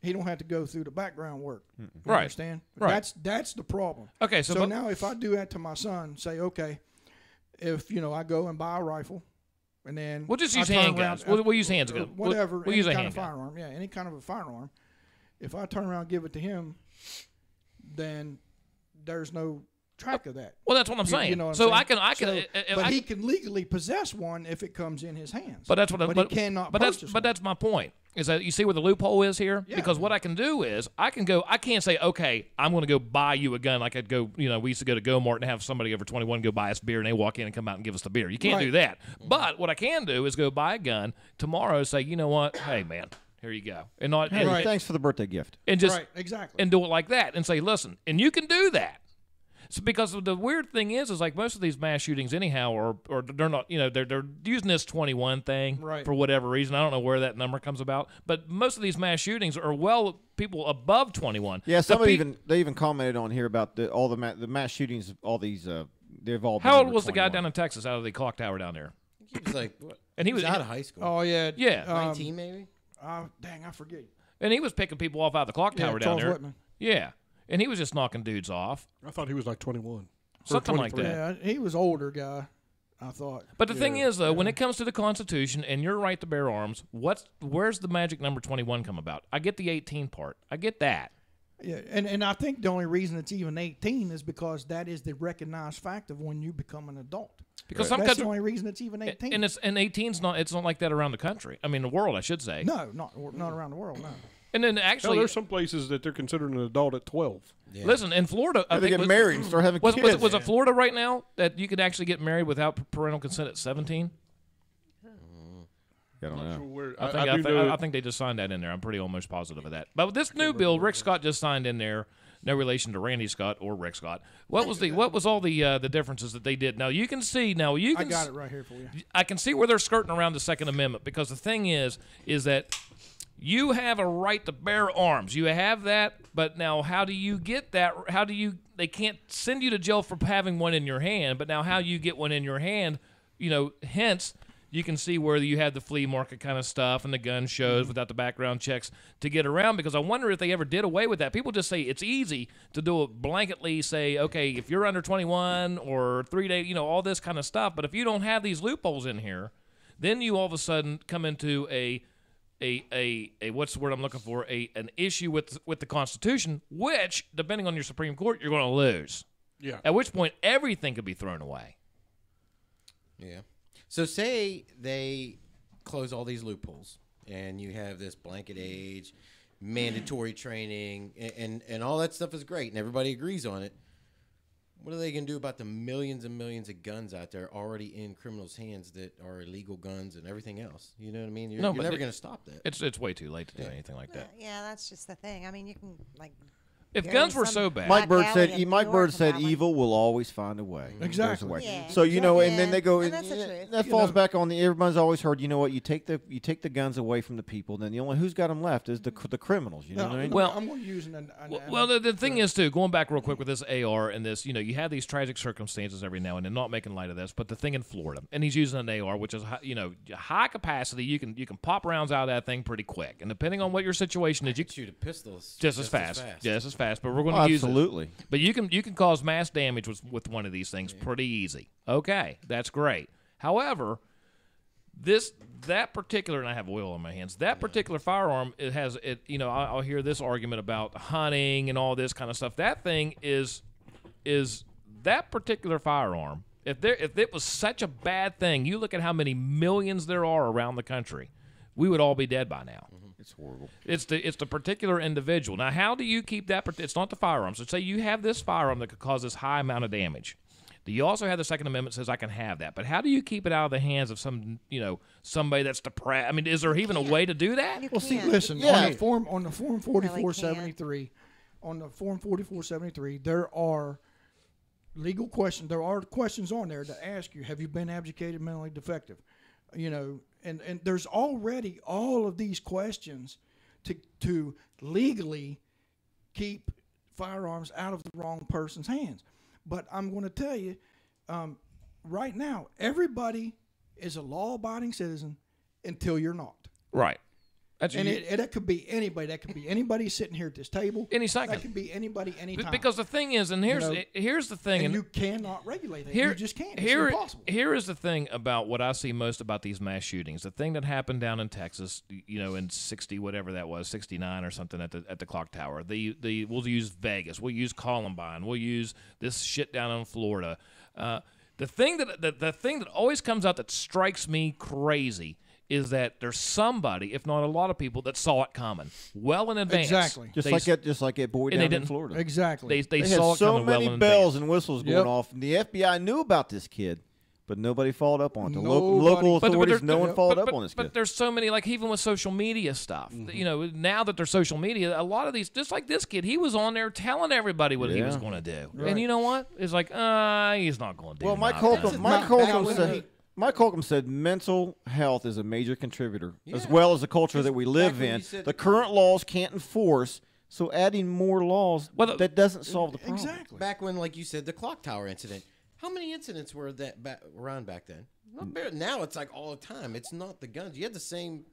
he don't have to go through the background work. You Right. understand? Right. That's the problem. Okay. So but- now if I do that to my son, say, okay, if I go and buy a rifle, and then We'll just I use turn handguns. around- We'll use hands. Whatever, We'll any use a kind of handgun. firearm. Yeah, any kind of a firearm. If I turn around and give it to him, then there's no track of that. Well, that's what I'm saying. You know what I'm So saying? I can. So- but he can legally possess one if it comes in his hands. But that's what. But he cannot But purchase one. that's my point. Is that you see where the loophole is here? Yeah. Because what I can do is I can go. I can't say, okay, I'm going to go buy you a gun. Like I'd go. We used to go to Go Mart and have somebody over 21 go buy us beer, and they walk in and come out and give us the beer. You can't do that. But what I can do is go buy a gun tomorrow. Say, you know what? Hey, man, here you go, and not Hey, and, thanks for the birthday gift. and just Right, exactly. and do it like that and say, listen, and you can do that. So because the weird thing is like most of these mass shootings anyhow, or they're not, they're using this 21 thing Right. for whatever reason. I don't know where that number comes about, but most of these mass shootings are people above 21. Yeah, The somebody pe- they even commented on here about all the mass shootings. All these they've all. been How old under was the guy 21. down in Texas out of the clock tower down there? He was like, what? And he was out of high school. Oh yeah. Yeah. 19 maybe? Dang, I forget. And he was picking people off out of the clock tower down Charles there. Whitman. Yeah, and he was just knocking dudes off, I thought he was like 21. something like 23. that. Yeah, he was older guy, I thought. But the thing is, though, when it comes to the Constitution and your right to bear arms, where's the magic number 21 come about? I get the 18 part. I get that. Yeah, and I think the only reason it's even 18 is because that is the recognized fact of when you become an adult. Because some That's country, the only reason it's even 18. and 18's not. It's not like that around the country. I mean, the world, I should say. No, not around the world, no. And then No, actually, there's some places that they're considered an adult at 12. Yeah. listen, in Florida, I They think get married and start having was, kids. was it Florida right now that you could actually get married without parental consent at 17? I don't know. Sure where- I think they just signed that in there. I'm pretty almost positive of that. But with this new bill, Rick Scott just signed in there. No relation to Randy Scott or Rick Scott. What was all the differences that they did? Now you can see. I got it right here for you. I can see where they're skirting around the Second Amendment because the thing is that you have a right to bear arms. You have that, but now how do you get that? They can't send you to jail for having one in your hand, but now how you get one in your hand, hence you can see where you have the flea market kind of stuff and the gun shows without the background checks to get around, because I wonder if they ever did away with that. People just say it's easy to do it blanketly, say, okay, if you're under 21 or 3 days, all this kind of stuff. But if you don't have these loopholes in here, then you all of a sudden come into a what's the word I'm looking for? An issue with the Constitution, which, depending on your Supreme Court, you're going to lose. Yeah. At which point, everything could be thrown away. Yeah. So say they close all these loopholes, and you have this blanket age, mandatory training, and all that stuff is great, and everybody agrees on it. What are they going to do about the millions and millions of guns out there already in criminals' hands that are illegal guns and everything else? You know what I mean? You're never going to stop that. It's way too late to do anything like that. Yeah, that's just the thing. I mean, you can If You're guns in were some so bad, Mike Bird alley said. in New Mike York Bird said, about one. "Evil will always find a way." Exactly. There's a way. Yeah. So and then they go. And that's the truth. That falls back on the. Everybody's always heard. You know what? You take the guns away from the people. Then the only who's got them left is the criminals. You know what I mean? Well, I'm going to use the thing is too. Going back real quick with this AR and this, you have these tragic circumstances every now and then. Not making light of this, but the thing in Florida, and he's using an AR, which is high capacity. You can pop rounds out of that thing pretty quick, and depending on what your situation is, you can shoot a pistol just as fast. But we're going to use absolutely. But you can cause mass damage with one of these things pretty easy. Okay, that's great. However, that particular, and I have oil on my hands. That particular firearm, I'll hear this argument about hunting and all this kind of stuff. That thing is that particular firearm. If it was such a bad thing, you look at how many millions there are around the country, we would all be dead by now. It's horrible. It's the particular individual. Now, how do you keep that? It's not the firearm. So say you have this firearm that could cause this high amount of damage. Do you also have the Second Amendment says I can have that? But how do you keep it out of the hands of somebody that's depressed? I mean, is there even a way to do that? Well, see, listen, on the form 4473, there are legal questions. There are questions on there that ask you, have you been abdicated mentally defective? And there's already all of these questions to legally keep firearms out of the wrong person's hands. But I'm going to tell you, right now, everybody is a law-abiding citizen until you're not. Right. That could be anybody. That could be anybody sitting here at this table. Any second. That could be anybody, anytime. Because the thing is, and here's the thing. And you cannot regulate it. You just can't. It's impossible. Here is the thing about what I see most about these mass shootings. The thing that happened down in Texas, in 60, whatever that was, 69 or something at the clock tower. We'll use Vegas. We'll use Columbine. We'll use this shit down in Florida. The thing that always comes out that strikes me crazy is that there's somebody, if not a lot of people, that saw it coming well in advance. Exactly. Just like that boy down in Florida. Exactly. They had saw it so coming well many in bells advance. and whistles going off. And the FBI knew about this kid, but nobody followed up on it. The Nobody. local authorities, no one followed up on this kid. But there's so many, like even with social media stuff, now that there's social media, a lot of these, just like this kid, he was on there telling everybody what he was going to do. Right. And you know what? It's like, he's not going to do Well, Mike Holcomb said mental health is a major contributor, as well as the culture that we live in. The current laws can't enforce, so adding more laws, that doesn't solve the problem. Exactly. Back when, like you said, the clock tower incident, how many incidents were around back then? Now it's like all the time. It's not the guns. You had the same,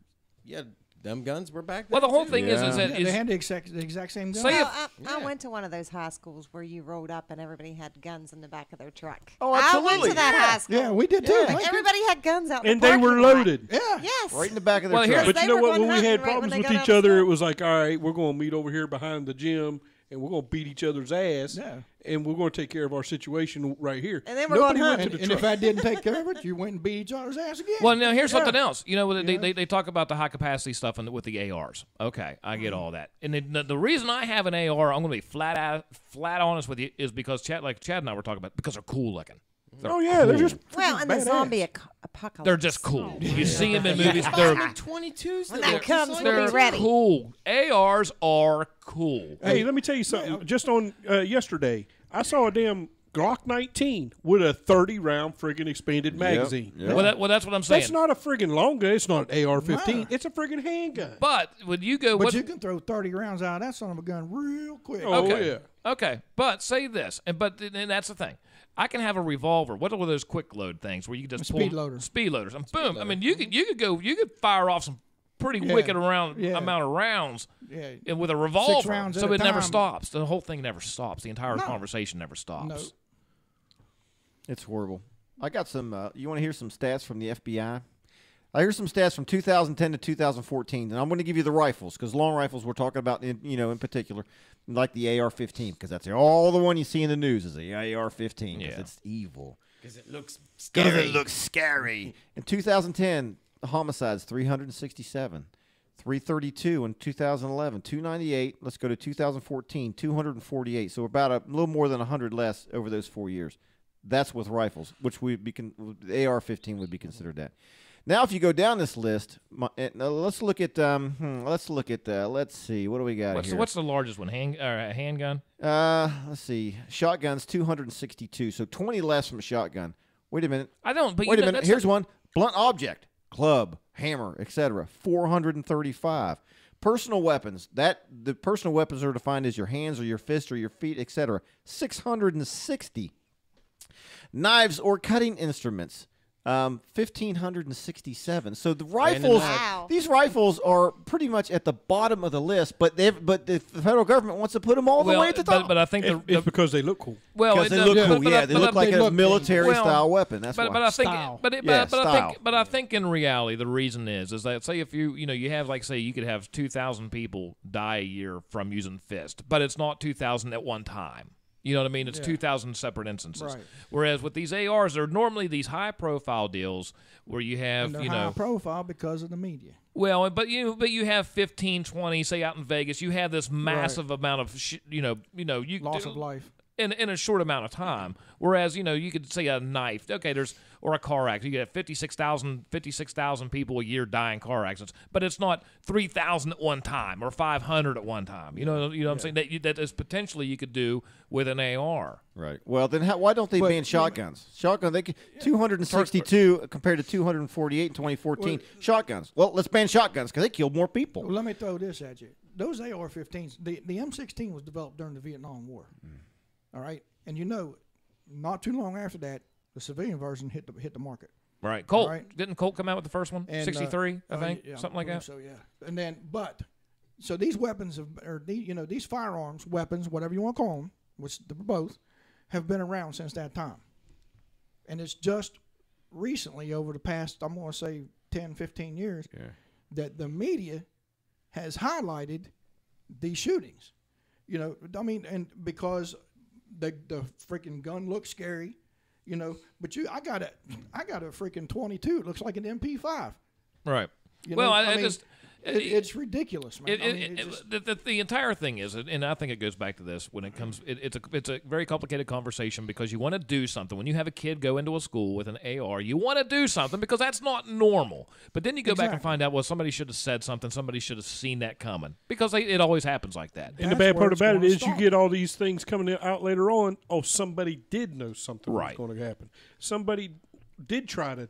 them guns were back then. Well, the whole thing is that they had the exact same gun. I went to one of those high schools where you rolled up and everybody had guns in the back of their truck. Oh, absolutely. I went to that high school. Yeah, we did too. Like everybody had guns out. And they were loaded. Yeah. Yes. Right in the back of their truck. But you know what? When we had right problems when they with got each out of other, it school. was like, all right, we're going to meet over here behind the gym, and we're going to beat each other's ass. Yeah. And we're going to take care of our situation right here. And then we're Nobody going went home. to the And truck. if I didn't take care of it, you went and beat each other's ass again. Well, now here's something else. They talk about the high capacity stuff with the ARs. Okay, I get all that. And the reason I have an AR, I'm going to be flat honest with you, is because Chad and I were talking about because they're cool looking. They're just and the zombie apocalypse. They're just cool. You see them in movies. They're 22s. When that comes, they're we'll be ready. cool. ARs are cool. Hey, let me tell you something. Just on yesterday, I saw a damn Glock 19 with a 30-round friggin' expanded magazine. Yep. Well, that's what I'm saying. That's not a friggin' long gun. It's not an AR-15. No. It's a friggin' handgun. But when you go, but you can throw 30 rounds out of that son of a gun real quick. Oh, okay. yeah. Okay, but say this, and that's the thing. I can have a revolver. What are those quick load things where you can just speed pull loader. Speed loaders, and boom. I mean, you could fire off some pretty wicked amount of rounds with a revolver. 6 rounds so at a it never time. stops. The whole thing never stops. The entire conversation never stops. No. It's horrible. I got some. You want to hear some stats from the FBI? I hear some stats from 2010 to 2014, and I'm going to give you the rifles because long rifles we're talking about, in particular, like the AR-15, because that's all the one you see in the news is the AR-15 because it's evil. Because it looks scary. In 2010, the homicides 367, 332 in 2011, 298. Let's go to 2014, 248. So about a little more than 100 less over those 4 years. That's with rifles, which the AR-15 would be considered that. Now, if you go down this list, let's look at let's see, what do we got here? What's the largest one? Handgun? Let's see, shotguns 262, so 20 less from a shotgun. Wait a minute. I don't. But wait a minute. Here's one: blunt object, club, hammer, etc. 435. Personal weapons. The personal weapons are defined as your hands or your fists or your feet, etc. 660. Knives or cutting instruments. 1,567. So the rifles, these rifles are pretty much at the bottom of the list, but the federal government wants to put them all the way at the top. But I think it's because they look cool. Well, because they look cool. They look like a military style weapon. That's why. But I think in reality the reason is that say if you have like say you could have 2,000 people die a year from using fist, but it's not 2,000 at one time. You know what I mean? It's 2,000 separate instances. Right. Whereas with these ARs, they're normally these high-profile deals where you have, and they're high-profile because of the media. Well, but you have 15, 20, say out in Vegas, you have this massive amount of loss of life in a short amount of time. Whereas you could say a knife, or a car accident, you get 56,000 people a year die in car accidents, but it's not 3,000 at one time or 500 at one time. You know what I'm saying? That is potentially you could do with an AR. Right. Well, then why don't they ban shotguns? Shotgun, 262 compared to 248 in 2014. Shotguns. Well, let's ban shotguns because they killed more people. Well, let me throw this at you. Those AR-15s, the M16 was developed during the Vietnam War. All right, and not too long after that, the civilian version hit the market. Right. Colt. Right? Didn't Colt come out with the first one? 63, I think, something like that. So yeah, and then so these weapons these firearms, weapons, whatever you want to call them, which they're both, have been around since that time, and it's just recently over the past, I'm going to say 10, 15 years, that the media has highlighted these shootings. And because the freaking gun looks scary, but I got a freaking 22. It looks like an MP5. Right. It's ridiculous, man. The entire thing is, and I think it goes back to this when it comes. It's a very complicated conversation because you want to do something. When you have a kid go into a school with an AR, you want to do something because that's not normal. But then you go back and find out, well, somebody should have said something. Somebody should have seen that coming because it always happens like that. And the bad part about it is you get all these things coming out later on. Oh, somebody did know something was going to happen. Somebody did try to.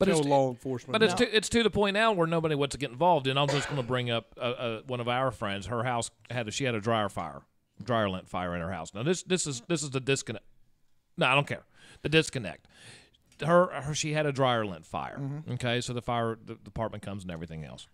Tell law enforcement. But it's to the point now where nobody wants to get involved. And I'm just going to bring up one of our friends. Her house had a dryer lint fire in her house. Now this is the disconnect. No, I don't care. The disconnect. She had a dryer lint fire. Mm-hmm. Okay, so the fire department comes and everything else.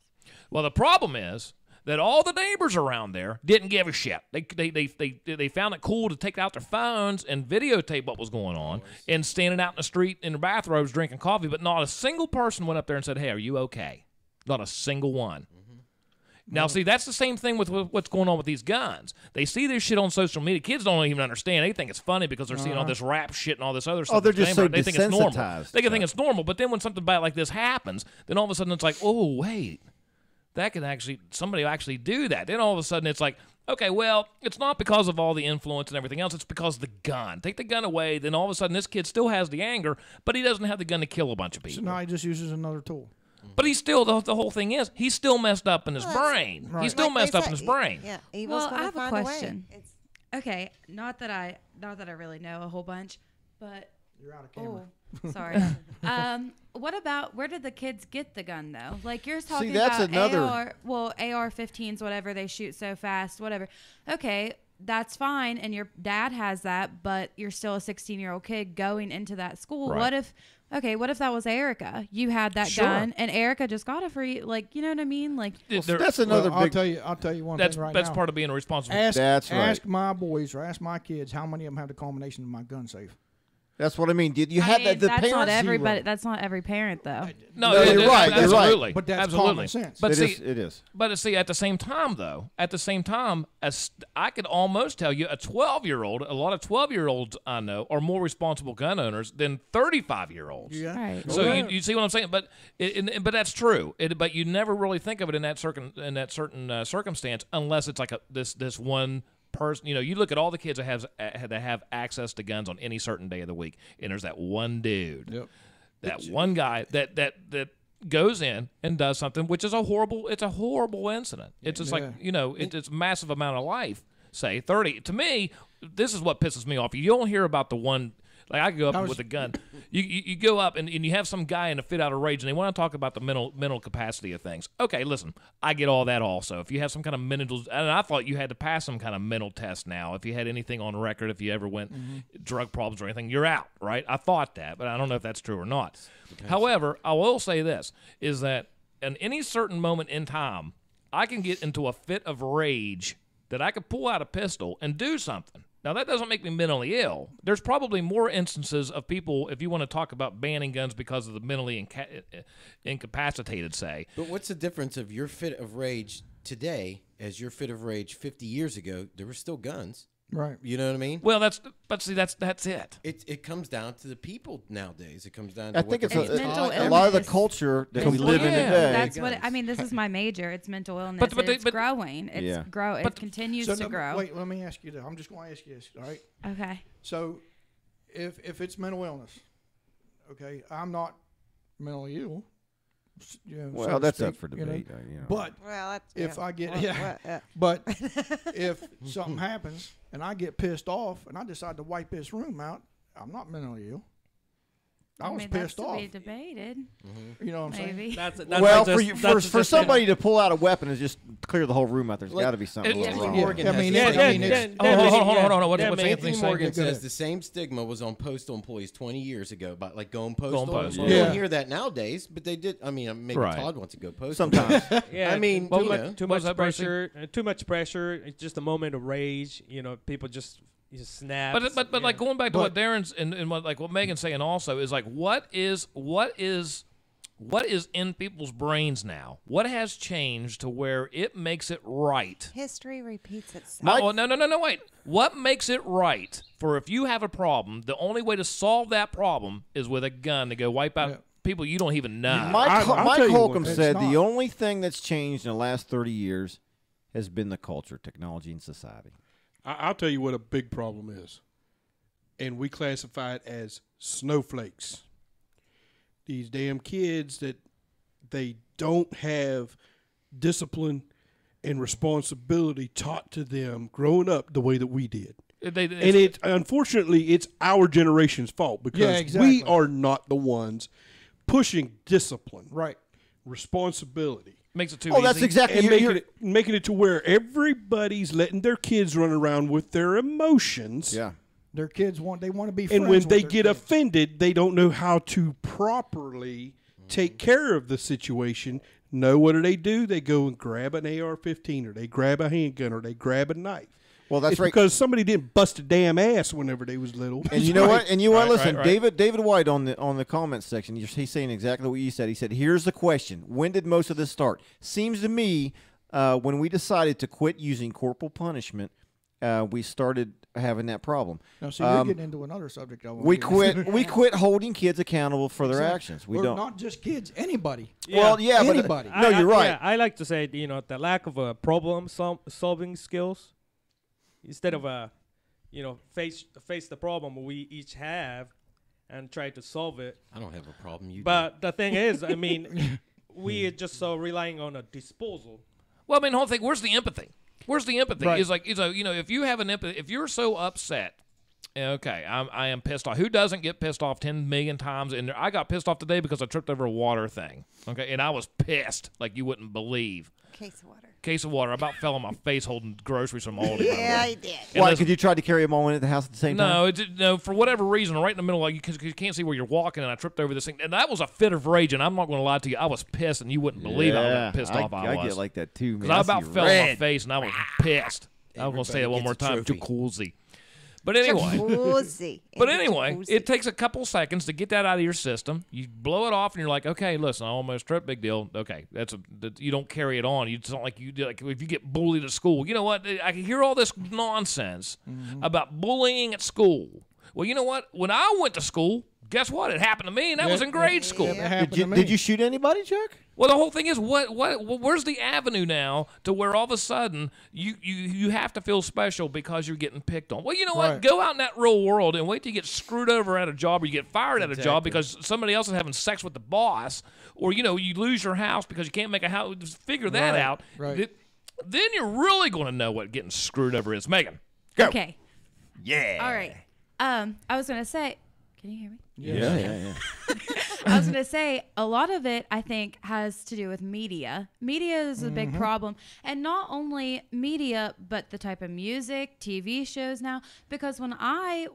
Well, the problem is that all the neighbors around there didn't give a shit. They found it cool to take out their phones and videotape what was going on and standing out in the street in their bathrobes drinking coffee, but not a single person went up there and said, hey, are you okay? Not a single one. Mm-hmm. Now, see, that's the same thing with what's going on with these guns. They see this shit on social media. Kids don't even understand. They think it's funny because they're seeing all this rap shit and all this other stuff. Oh, they're just so they think it's normal. They can think it's normal, but then when something bad like this happens, then all of a sudden it's like, oh, wait. That could somebody will actually do that. Then all of a sudden it's like, okay, well, it's not because of all the influence and everything else. It's because of the gun. Take the gun away, then all of a sudden this kid still has the anger, but he doesn't have the gun to kill a bunch of people. So now he just uses another tool. But he's still, the whole thing is, he's still messed up in his brain. Right. He's still messed up in his brain. Yeah, well, I have a question. Okay, not that I really know a whole bunch, but... You're out of camera. Oh, sorry. Where did the kids get the gun though? Like you're talking that's about another... AR-15s, whatever, they shoot so fast, whatever. Okay, that's fine, and your dad has that, but you're still a 16-year-old kid going into that school. Right. What if that was Erica? You had that gun, and Erica just got it for you. Like, you know what I mean? Like, that's another. I'll tell you one thing right now. That's part of being a responsible. Ask my boys or ask my kids how many of them have the combination of my gun safe. That's what I mean. Did you have the that's parents? Not everybody. That's not every parent, though. No, you're right. Absolutely. But that's absolutely. common sense. But it is. But see, at the same time, I could almost tell you a 12-year-old. A lot of 12-year-olds I know are more responsible gun owners than 35-year-olds. Yeah. Right. So you see what I'm saying? But that's true. But you never really think of it in that certain circumstance unless it's like this one person. You look at all the kids that have access to guns on any certain day of the week, and there's that one dude, that one guy that goes in and does something, which is a horrible incident. It's just like, it's a massive amount of life, say 30. To me, this is what pisses me off. You don't hear about the one, like I could go up with a gun. You go up and you have some guy in a fit out of rage and they want to talk about the mental capacity of things. Okay, listen, I get all that also. If you have some kind of mental, and I thought you had to pass some kind of mental test now. If you had anything on record, if you ever went drug problems or anything, you're out, right? I thought that, but I don't know if that's true or not. However, I will say this, is that in any certain moment in time, I can get into a fit of rage that I could pull out a pistol and do something. Now, that doesn't make me mentally ill. There's probably more instances of people, if you want to talk about banning guns because of the mentally incapacitated, say. But what's the difference of your fit of rage today as your fit of rage 50 years ago? There were still guns. Right. You know what I mean? Well, that's it. It comes down to the people nowadays. It comes down to I think it's mental a lot of the culture that we live in today. That's what I mean. This is my major. It's mental illness. It's growing. It's It continues to grow. Wait, let me ask you this. I'm just going to ask you this. All right. Okay. So, if it's mental illness, okay, I'm not mentally ill. Well, so that's speak, up for debate. But if I get but if something happens and I get pissed off and I decide to wipe this room out, I'm not mentally ill. I was pissed off. To be debated. You know what I'm saying? That's well, for somebody to pull out a weapon and just clear the whole room out, there's got to be something wrong. Hold on. What's Anthony Morgan saying? says the same stigma was on postal employees 20 years ago about like going postal. Postal. You don't hear that nowadays, but they did. I mean, maybe Todd wants to go postal. Sometimes. I mean, too much pressure. Too much pressure. It's just a moment of rage. People just snap. But like going back to what Darren's and what Megan's saying also is like what is in people's brains now? What has changed to where it makes it right? History repeats itself. No, wait. What makes it right for if you have a problem, the only way to solve that problem is with a gun to go wipe out people you don't even know. Mike Holcomb said the only thing that's changed in the last 30 years has been the culture, technology, and society. I'll tell you what a big problem is, and we classify it as snowflakes. These damn kids that they don't have discipline and responsibility taught to them growing up the way that we did. Unfortunately, it's our generation's fault because we are not the ones pushing discipline, responsibility. Makes it too easy. That's exactly and making it to where everybody's letting their kids run around with their emotions. Yeah. Their kids want to be friends. And when they get offended, they don't know how to properly take care of the situation. What do? They go and grab an AR-15 or they grab a handgun or they grab a knife. Well, that's it's right. Because somebody didn't bust a damn ass whenever they was little. And you know what? Listen, David White on the comments section, he's saying exactly what you said. He said, "Here's the question: when did most of this start? Seems to me when we decided to quit using corporal punishment, we started having that problem." Now, see, you're getting into another subject. We quit holding kids accountable for their actions. We don't. Not just kids, anybody. Yeah. Well, yeah, anybody. But you're right. Yeah, I like to say, the lack of problem solving skills. Instead of face the problem we each have and try to solve it. I don't have a problem. But the thing is, I mean, we are just so relying on a disposal. Well, I mean, the whole thing. Where's the empathy? Right. Is like if you have an empathy, if you're so upset. Okay, I am pissed off. Who doesn't get pissed off 10 million times? And I got pissed off today because I tripped over a water thing. Okay, and I was pissed like you wouldn't believe. Case of water. I about fell on my face holding groceries from Aldi. Yeah, I did. Why? Because you tried to carry them all in at the house at the same time? No, for whatever reason, right in the middle, because you can't see where you're walking, and I tripped over this thing. And that was a fit of rage, and I'm not going to lie to you. I was pissed, and you wouldn't believe how pissed off I was. I get like that, too, man. Because I about fell on my face, and I was pissed. I was going to say it one more time. Jacuzzi. But anyway, it takes a couple seconds to get that out of your system. You blow it off, and you're like, okay, listen, I almost tripped, big deal. Okay, you don't carry it on. It's not like you do. Like if you get bullied at school, you know what? I can hear all this nonsense about bullying at school. Well, you know what? When I went to school, guess what? It happened to me, and that was in grade school. Did you shoot anybody, Chuck? Well, the whole thing is, where's the avenue now to where all of a sudden you have to feel special because you're getting picked on? Well, you know what? Go out in that real world and wait till you get screwed over at a job or you get fired at a job because somebody else is having sex with the boss, or you lose your house because you can't make a house. Figure that out. Right. Then you're really going to know what getting screwed over is. Megan, go. Okay. Yeah. All right. I was gonna say, can you hear me? Yeah. I was going to say a lot of it, I think, has to do with media. Media is a big problem. And not only media, but the type of music, TV shows now. Because when I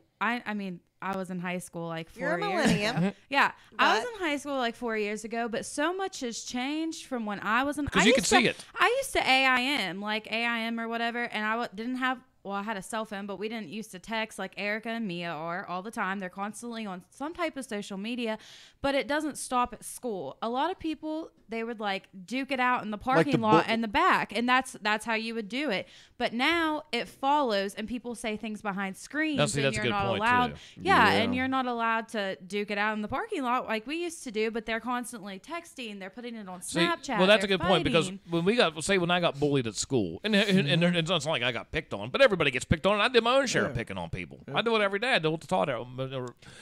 was in high school like 4 years You're a millennium. ago. Yeah. I was in high school like 4 years ago, but so much has changed from when I was in. Because you can see it. I used to AIM, like AIM or whatever, and I didn't have. Well, I had a cell phone, but we didn't used to text like Erica and Mia are all the time. They're constantly on some type of social media, but it doesn't stop at school. A lot of people, they would like duke it out in the parking lot and the back, and that's how you would do it. But now it follows, and people say things behind screens, and you're not allowed. Yeah, and you're not allowed to duke it out in the parking lot like we used to do. But they're constantly texting. They're putting it on Snapchat. Well, that's a good point, because when I got bullied at school, and it's not like I got picked on, but everybody gets picked on, and I did my own share of picking on people. I do it every day. I do it to Todd.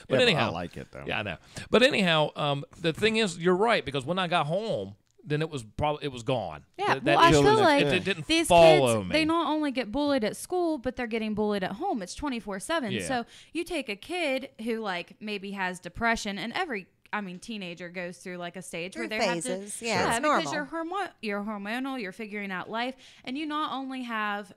But anyhow, I like it though. Yeah, I know. But anyhow, the thing is, you're right, because when I got home, then it was gone. Yeah, I feel like it didn't these follow kids, me. they not only get bullied at school, but they're getting bullied at home. It's 24/7. Yeah. So you take a kid who like maybe has depression, and teenager goes through like a stage where they phases. have to, Yeah, it's because normal. you're hormonal, you're figuring out life, and you not only have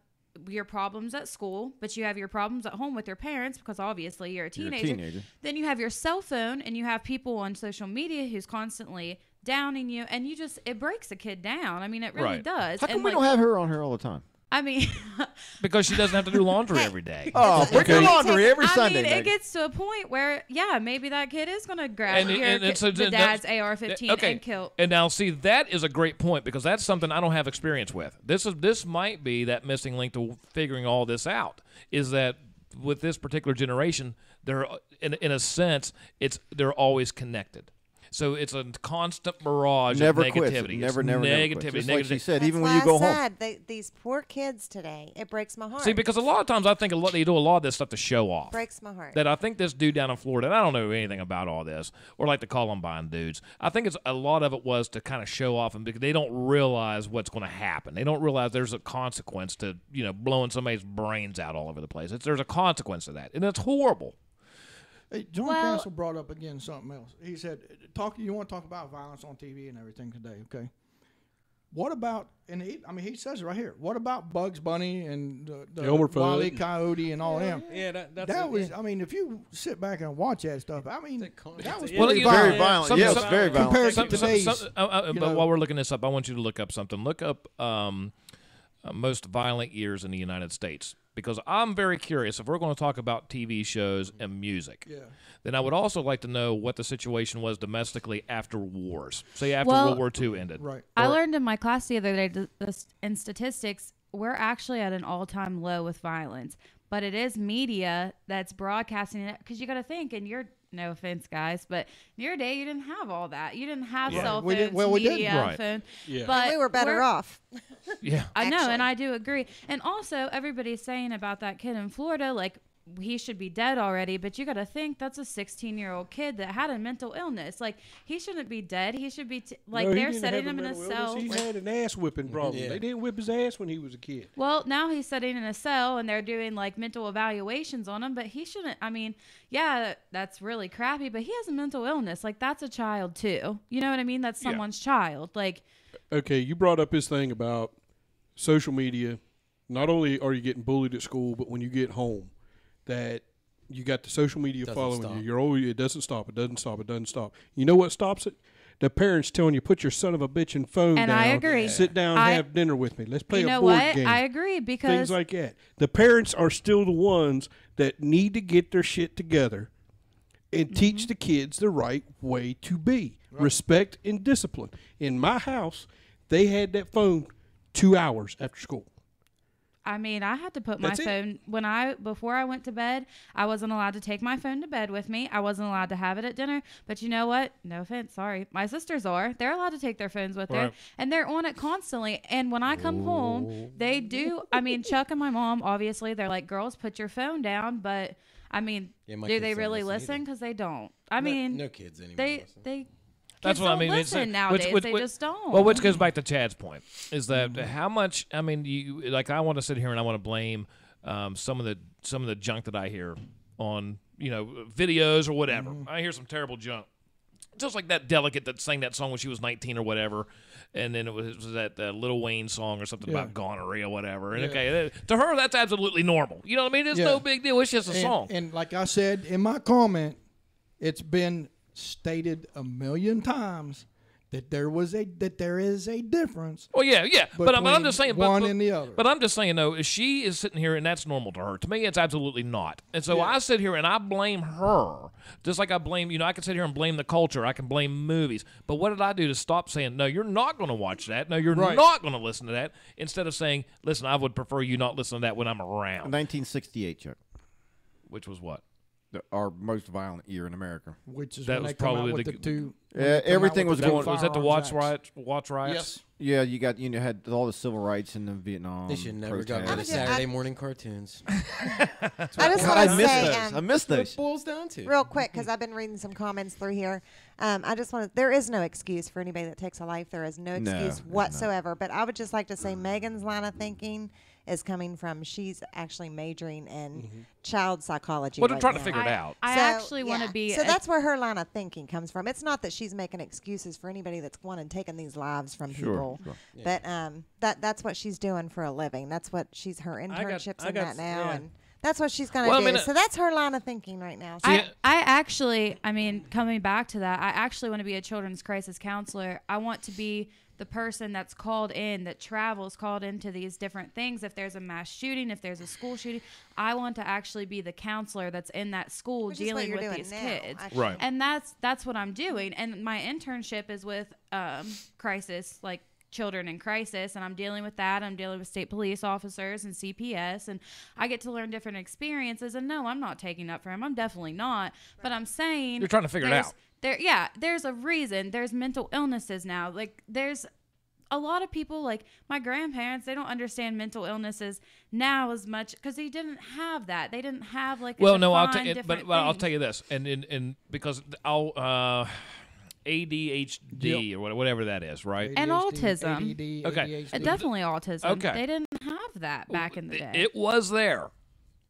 your problems at school, but you have your problems at home with your parents, because obviously you're a teenager. Then you have your cell phone, and you have people on social media who's constantly downing you, and it breaks a kid down. I mean, it really does. How come we don't have her on here all the time? I mean, because she doesn't have to do laundry every day. Oh, break your laundry every Sunday. It gets to a point where, maybe that kid is going to grab the dad's AR-15 and kill. And now, see, that is a great point, because that's something I don't have experience with. This might be that missing link to figuring all this out, is that with this particular generation, they're in a sense, they're always connected. So it's a constant barrage of negativity. Never negativity. Just like she said, That's even when you go home. These poor kids today, it breaks my heart. See, because a lot of times I think they do a lot of this stuff to show off. Breaks my heart. That I think this dude down in Florida, and I don't know anything about all this, or like the Columbine dudes, I think a lot of it was to kind of show off, and because they don't realize what's going to happen. They don't realize there's a consequence to blowing somebody's brains out all over the place. There's a consequence to that, and it's horrible. Hey, John Castle brought up again something else. He said, you want to talk about violence on TV and everything today, okay? What about, and he says it right here, what about Bugs Bunny and the Wile E. Coyote and all them? Yeah, that was, if you sit back and watch that stuff, that was very violent. Yeah, it's very violent. Compared to today's, but while we're looking this up, I want you to look up something. Look up most violent years in the United States. Because I'm very curious, if we're going to talk about TV shows and music, then I would also like to know what the situation was domestically after wars. Say after World War II ended. Right. I learned in my class the other day in statistics, we're actually at an all-time low with violence. But it is media that's broadcasting it, because you got to think, and no offense, guys, but in your day, you didn't have all that. You didn't have cell phones, media, phone. Yeah. But we were better off. Yeah. I know, and I do agree. And also, everybody's saying about that kid in Florida, like, he should be dead already, but you got to think that's a 16-year-old kid that had a mental illness. Like, he shouldn't be dead. He should be they're setting him in a cell. He had an ass whipping problem. Yeah. They didn't whip his ass when he was a kid. Well, now he's sitting in a cell, and they're doing like mental evaluations on him, but he shouldn't. That's really crappy, but he has a mental illness. Like, that's a child too. You know what I mean? That's someone's child. Like, okay, you brought up his thing about social media. Not only are you getting bullied at school, but when you get home, that you got the social media following you. It doesn't stop. It doesn't stop. It doesn't stop. You know what stops it? The parents telling you, put your son of a bitch and phone down. And I agree. Sit down and have dinner with me. Let's play a board game. I agree, because things like that. The parents are still the ones that need to get their shit together and teach the kids the right way to be. Right. Respect and discipline. In my house, they had that phone 2 hours after school. I mean, I had to put my phone before I went to bed. I wasn't allowed to take my phone to bed with me. I wasn't allowed to have it at dinner. But you know what? No offense, sorry. My sisters are. They're allowed to take their phones with them, and they're on it constantly. And when I come home, they do. I mean, Chuck and my mom, obviously, they're like, "Girls, put your phone down." But I mean, do they really listen? Because they don't. I mean, no kids anymore. They. That's what I mean. Listen nowadays, they just don't. Well, which goes back to Chad's point, is that how much? I mean, I want to sit here and I want to blame some of the junk that I hear on videos or whatever. I hear some terrible junk, just like that delegate that sang that song when she was 19 or whatever, and then it was that Lil Wayne song or something about gonorrhea or whatever. And to her that's absolutely normal. You know what I mean? It's no big deal. It's just a song. And like I said in my comment, it's been stated a million times that there is a difference. Well, yeah. But I'm just saying one and the other. But I'm just saying though, she is sitting here and that's normal to her. To me, it's absolutely not. And so I sit here and I blame her, just like I blame. I can sit here and blame the culture. I can blame movies. But what did I do to stop saying no? You're not going to watch that. No, you're not going to listen to that. Instead of saying, listen, I would prefer you not listen to that when I'm around. 1968, Chuck. Which was what? Our most violent year in America. Which is that when was they come probably out with the two. Everything was going. Was that the Watch Riots? Yes. Yeah, you got had all the civil rights in the Vietnam. They should never got rid of Saturday morning cartoons. I just want to say, I miss those. What it boils down to. Real quick, because I've been reading some comments through here. I just want to. There is no excuse for anybody that takes a life. There is no excuse whatsoever. But I would just like to say, Megan's line of thinking is coming from she's actually majoring in child psychology. Well, they're trying to figure it out. I actually want to be. So that's where her line of thinking comes from. It's not that she's making excuses for anybody that's going and taking these lives from people, but that's what she's doing for a living. That's what her internships in that now, and that's what she's going to do. So that's her line of thinking right now. So I actually, coming back to that, I actually want to be a children's crisis counselor. I want to be the person that's called into these different things. If there's a mass shooting, if there's a school shooting, I want to actually be the counselor that's in that school dealing with these kids. Right. And that's what I'm doing. And my internship is with crisis, like children in crisis, and I'm dealing with that. I'm dealing with state police officers and CPS, and I get to learn different experiences. And no, I'm not taking up for him. I'm definitely not. But I'm saying you're trying to figure it out. There's a reason. There's mental illnesses now. Like, there's a lot of people, like my grandparents, they don't understand mental illnesses now as much because they didn't have that. They didn't have like I'll tell you, but I'll tell you this, and because ADHD or whatever that is, right? And autism. ADD, okay, ADHD. Definitely autism. Okay, they didn't have that back in the day. It was there.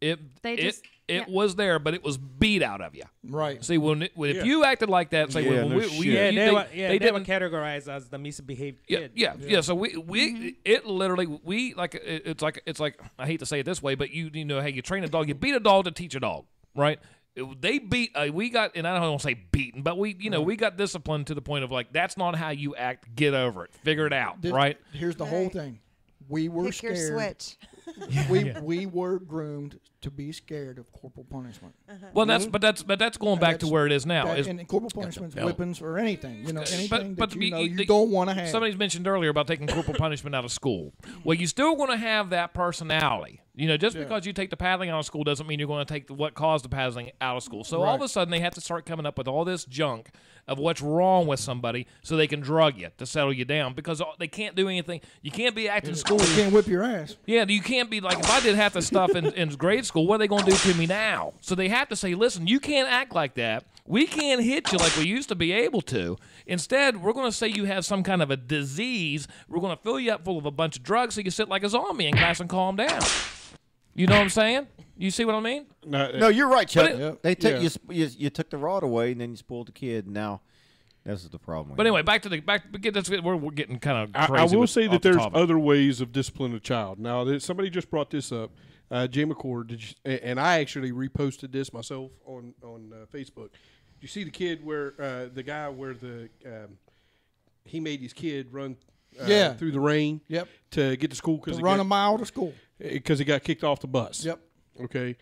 It was there, but it was beat out of you. Right. See, if you acted like that, say they were categorized as the misbehaved kid. Yeah. So it literally it's like I hate to say it this way, but you know how you train a dog, you beat a dog to teach a dog, right? They beat we got, and I don't want to say beaten, but we got disciplined to the point of like that's not how you act. Get over it. Figure it out, right? Here's the whole thing. We were pick scared. Your switch. we were groomed to be scared of corporal punishment. Well, that's going back to where it is now. And corporal punishment, weapons, or anything. Anything that you don't want to have. Somebody's mentioned earlier about taking corporal punishment out of school. Well, you still want to have that personality. Just because you take the paddling out of school doesn't mean you're going to take what caused the paddling out of school. So all of a sudden they have to start coming up with all this junk of what's wrong with somebody so they can drug you to settle you down because they can't do anything. You can't be acting in school. You can't whip your ass. Yeah, you can't be like, if I did half the stuff in grade school, what are they going to do to me now? So they have to say, listen, you can't act like that. We can't hit you like we used to be able to. Instead, we're going to say you have some kind of a disease. We're going to fill you up full of a bunch of drugs so you sit like a zombie in class and calm down. You know what I'm saying? You see what I mean? No, you're right, Chuck. They took you took the rod away, and then you spoiled the kid. And now this is the problem. But anyway, we're getting kind of crazy. I will say that there's other ways of disciplining a child. Now, somebody just brought this up. Jay McCord, and I actually reposted this myself on Facebook. Did you see the kid where the guy where he made his kid run through the rain to get to school to run a mile to school because he got kicked off the bus. Yep. Okay,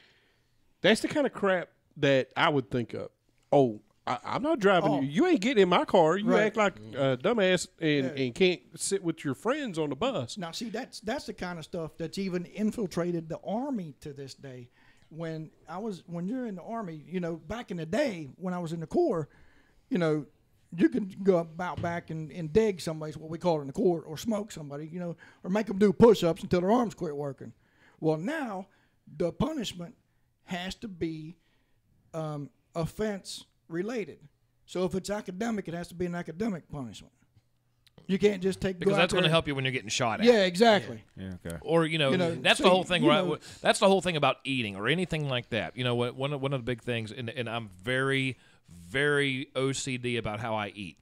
that's the kind of crap that I would think of. Oh, I'm not driving you. You ain't getting in my car. You act like a dumbass and can't sit with your friends on the bus. Now, see, that's the kind of stuff that's even infiltrated the Army to this day. When you're in the Army, back in the day when I was in the Corps, you can go about back and dig somebody's, what we call it in the Corps, or smoke somebody, or make them do push-ups until their arms quit working. Well, now the punishment has to be offense related. So if it's academic, it has to be an academic punishment. You can't just because that's going to help you when you're getting shot at. Yeah, exactly. Yeah, okay. Or that's the whole thing. That's the whole thing about eating or anything like that. One of the big things, and I'm very, very OCD about how I eat.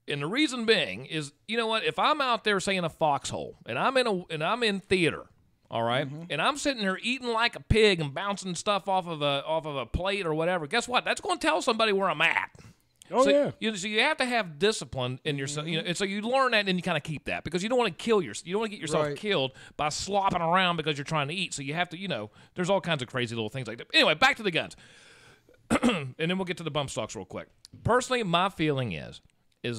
And the reason being is, if I'm out there, say in a foxhole, and I'm in theater. All right, and I'm sitting there eating like a pig and bouncing stuff off of a plate or whatever. Guess what? That's going to tell somebody where I'm at. Oh, so, so you have to have discipline in yourself, and so you learn that and you kind of keep that because you don't want to kill yourself. You don't want to get yourself killed by slopping around because you're trying to eat. So you have to, there's all kinds of crazy little things like that. Anyway, back to the guns, and then we'll get to the bump stocks real quick. Personally, my feeling is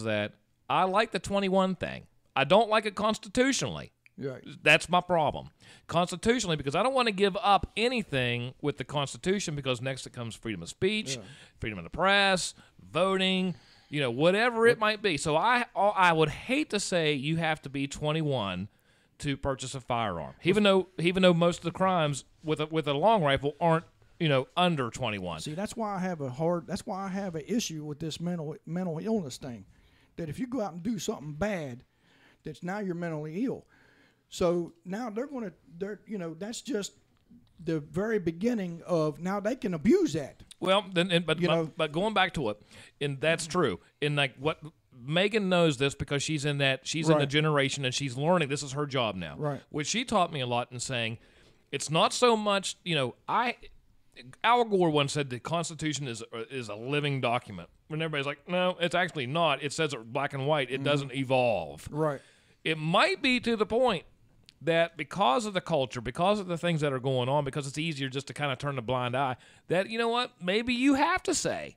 that I like the 21 thing. I don't like it constitutionally. Right. That's my problem. Constitutionally, because I don't want to give up anything with the Constitution because next it comes freedom of speech, freedom of the press, voting, whatever it might be. So I would hate to say you have to be 21 to purchase a firearm, even though most of the crimes with a long rifle aren't under 21. See, that's why I have an issue with this mental illness thing. That if you go out and do something bad, that's now you're mentally ill. So now that's just the very beginning of now they can abuse that. Well, but going back to it, and that's true. And like what Megan knows this because she's in the generation and she's learning. This is her job now. Right. Which she taught me a lot in saying, it's not so much. Al Gore once said the Constitution is a living document. When everybody's like, no, it's actually not. It says it black and white. It doesn't evolve. Right. It might be to the point that because of the culture, because of the things that are going on, because it's easier just to kind of turn a blind eye, that, maybe you have to say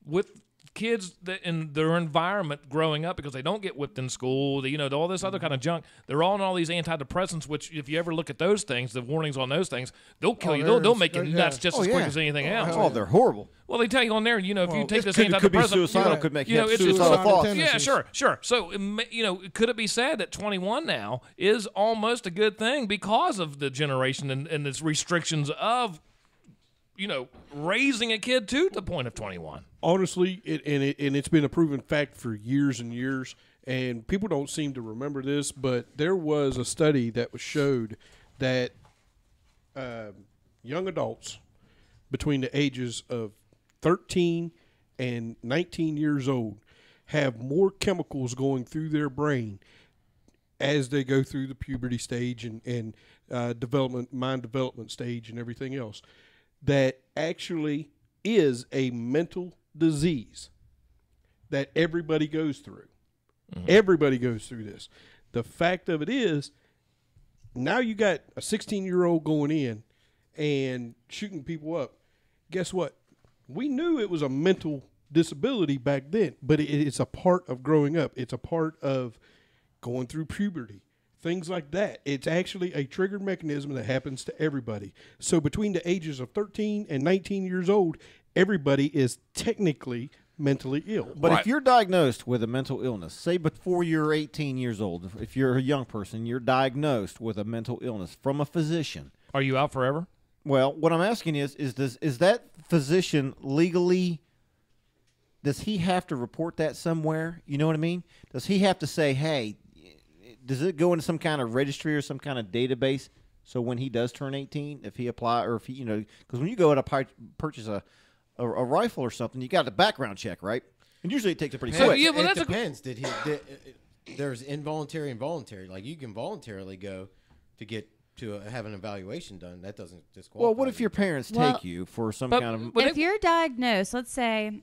with kids that in their environment growing up because they don't get whipped in school, all this other kind of junk, they're all on all these antidepressants, which if you ever look at those things, the warnings on those things, they'll kill you. They'll make you nuts just as quick as anything else. Oh, they're horrible. Well, they tell you on there, if you take this antidepressant, antidepressant, could be suicidal, could make you have suicidal thoughts. Yeah, sure. So, could it be said that 21 now is almost a good thing because of the generation and its restrictions of, raising a kid to the point of 21? Honestly, it's been a proven fact for years and years, and people don't seem to remember this, but there was a study that showed that young adults between the ages of 13 and 19 years old have more chemicals going through their brain as they go through the puberty stage and mind development stage and everything else. That actually is a mental disease that everybody goes through. Mm-hmm. Everybody goes through this. The fact of it is, now you got a 16-year-old going in and shooting people up. Guess what? We knew it was a mental disability back then, but it's a part of growing up. It's a part of going through puberty. Things like that. It's actually a triggered mechanism that happens to everybody. So between the ages of 13 and 19 years old, everybody is technically mentally ill. But if you're diagnosed with a mental illness, say before you're 18 years old, if you're a young person, you're diagnosed with a mental illness from a physician. Are you out forever? Well, what I'm asking is that physician legally, does he have to report that somewhere? You know what I mean? Does he have to say, hey, does it go into some kind of registry or some kind of database? So when he does turn 18, if he apply or if he, because when you go out to purchase a rifle or something, you got a background check, right? And usually it takes a pretty quick. Yeah, well, it depends. There's involuntary and voluntary. Like you can voluntarily go to get to have an evaluation done. That doesn't disqualify. Well, what if your parents take you for some kind of? If you're diagnosed, let's say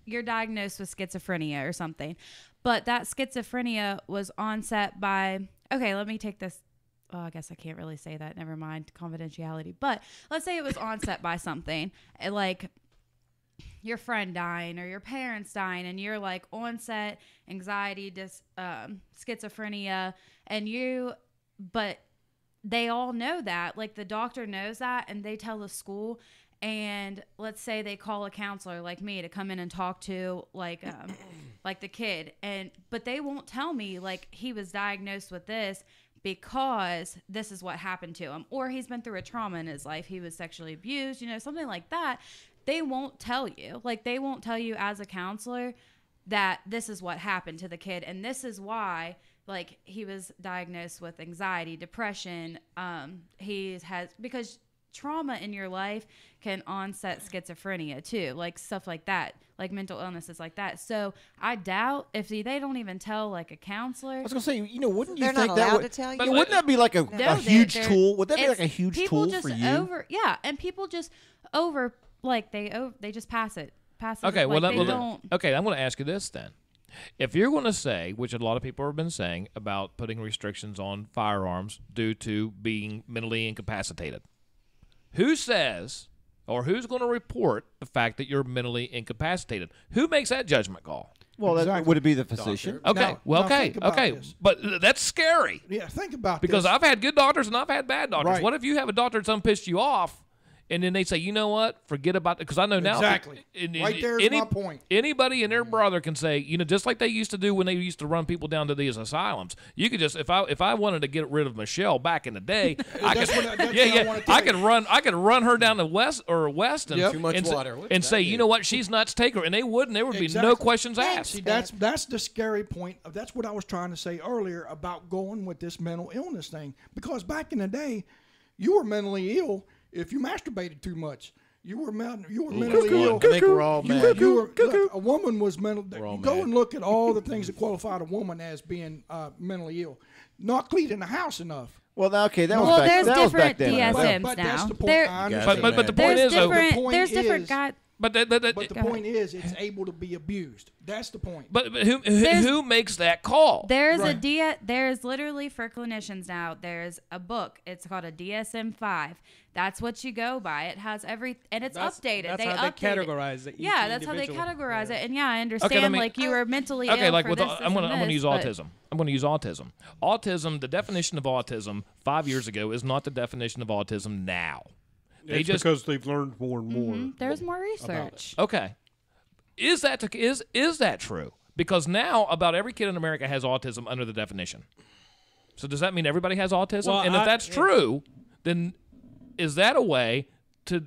you're diagnosed with schizophrenia or something, but that schizophrenia was onset by. Okay, let me take this. Oh, I guess I can't really say that. Never mind, confidentiality. But let's say it was onset by something like your friend dying or your parents dying, and you're like onset anxiety, schizophrenia, but they all know that. Like the doctor knows that, and they tell the school. And let's say they call a counselor like me to come in and talk to like the kid, but they won't tell me like he was diagnosed with this because this is what happened to him, or he's been through a trauma in his life. He was sexually abused, something like that. They won't tell you. Like they won't tell you as a counselor that this is what happened to the kid, and this is why. Like he was diagnosed with anxiety, depression. Because trauma in your life can onset schizophrenia too, like stuff like that, like mental illnesses like that. So I doubt if they don't even tell like a counselor. I was gonna say, wouldn't you They're think not that allowed would, to tell you? but wouldn't that be like a huge tool? Would that be like a huge tool for you? And people just they just pass it. Okay, I'm going to ask you this then. If you're going to say, which a lot of people have been saying, about putting restrictions on firearms due to being mentally incapacitated, who says or who's going to report the fact that you're mentally incapacitated? Who makes that judgment call? Well, would it be the physician? Okay, but that's scary. Yeah, think about because this. I've had good doctors and I've had bad doctors. Right. What if you have a doctor that's pissed you off? And then they say, you know what? Forget about it. Because I know now. Exactly. Right there's my point. Anybody and their brother can say, just like they used to do when they used to run people down to these asylums. You could just, if I wanted to get rid of Michelle back in the day, I could run her down to west and, Too much water. and say, you know what? She's nuts. Take her. And they would, and there would be no questions asked. See, that's the scary point. That's what I was trying to say earlier about going with this mental illness thing. Because back in the day, you were mentally ill if you masturbated too much. You were mentally ill. I think we're all mad. A woman was mental. Go and look at all the things that qualified a woman as being mentally ill. Not cleaning the house enough. Well, okay, that well, was back, there's that was back different then. DSMs but now. that's the point. I understand. But the point is, there's different guys. But the point is, it's able to be abused. That's the point. But who makes that call? There's there's literally for clinicians now. There's a book. It's called a DSM-5. That's what you go by. It has and it's updated. That's they how update they categorize it. Yeah, that's how they categorize it. And I understand. You were mentally ill. Like for I'm going to use autism. I'm going to use autism. Autism. The definition of autism 5 years ago is not the definition of autism now. Because they've learned more and more. There's more research. Okay, is that true? Because now about every kid in America has autism under the definition. So does that mean everybody has autism? Well, and if that's true, then is that a way to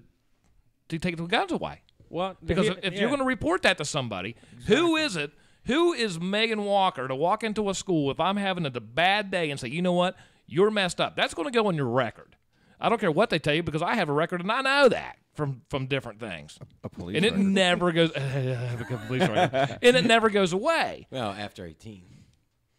take the guns away? Well, because if you're going to report that to somebody, who is it? Who is Megan Walker to walk into a school if I'm having a bad day and say, you know what, you're messed up? That's going to go on your record. I don't care what they tell you because I have a record and I know that from different things. A police and it record. never goes. Police record. And it never goes away. Well, after 18,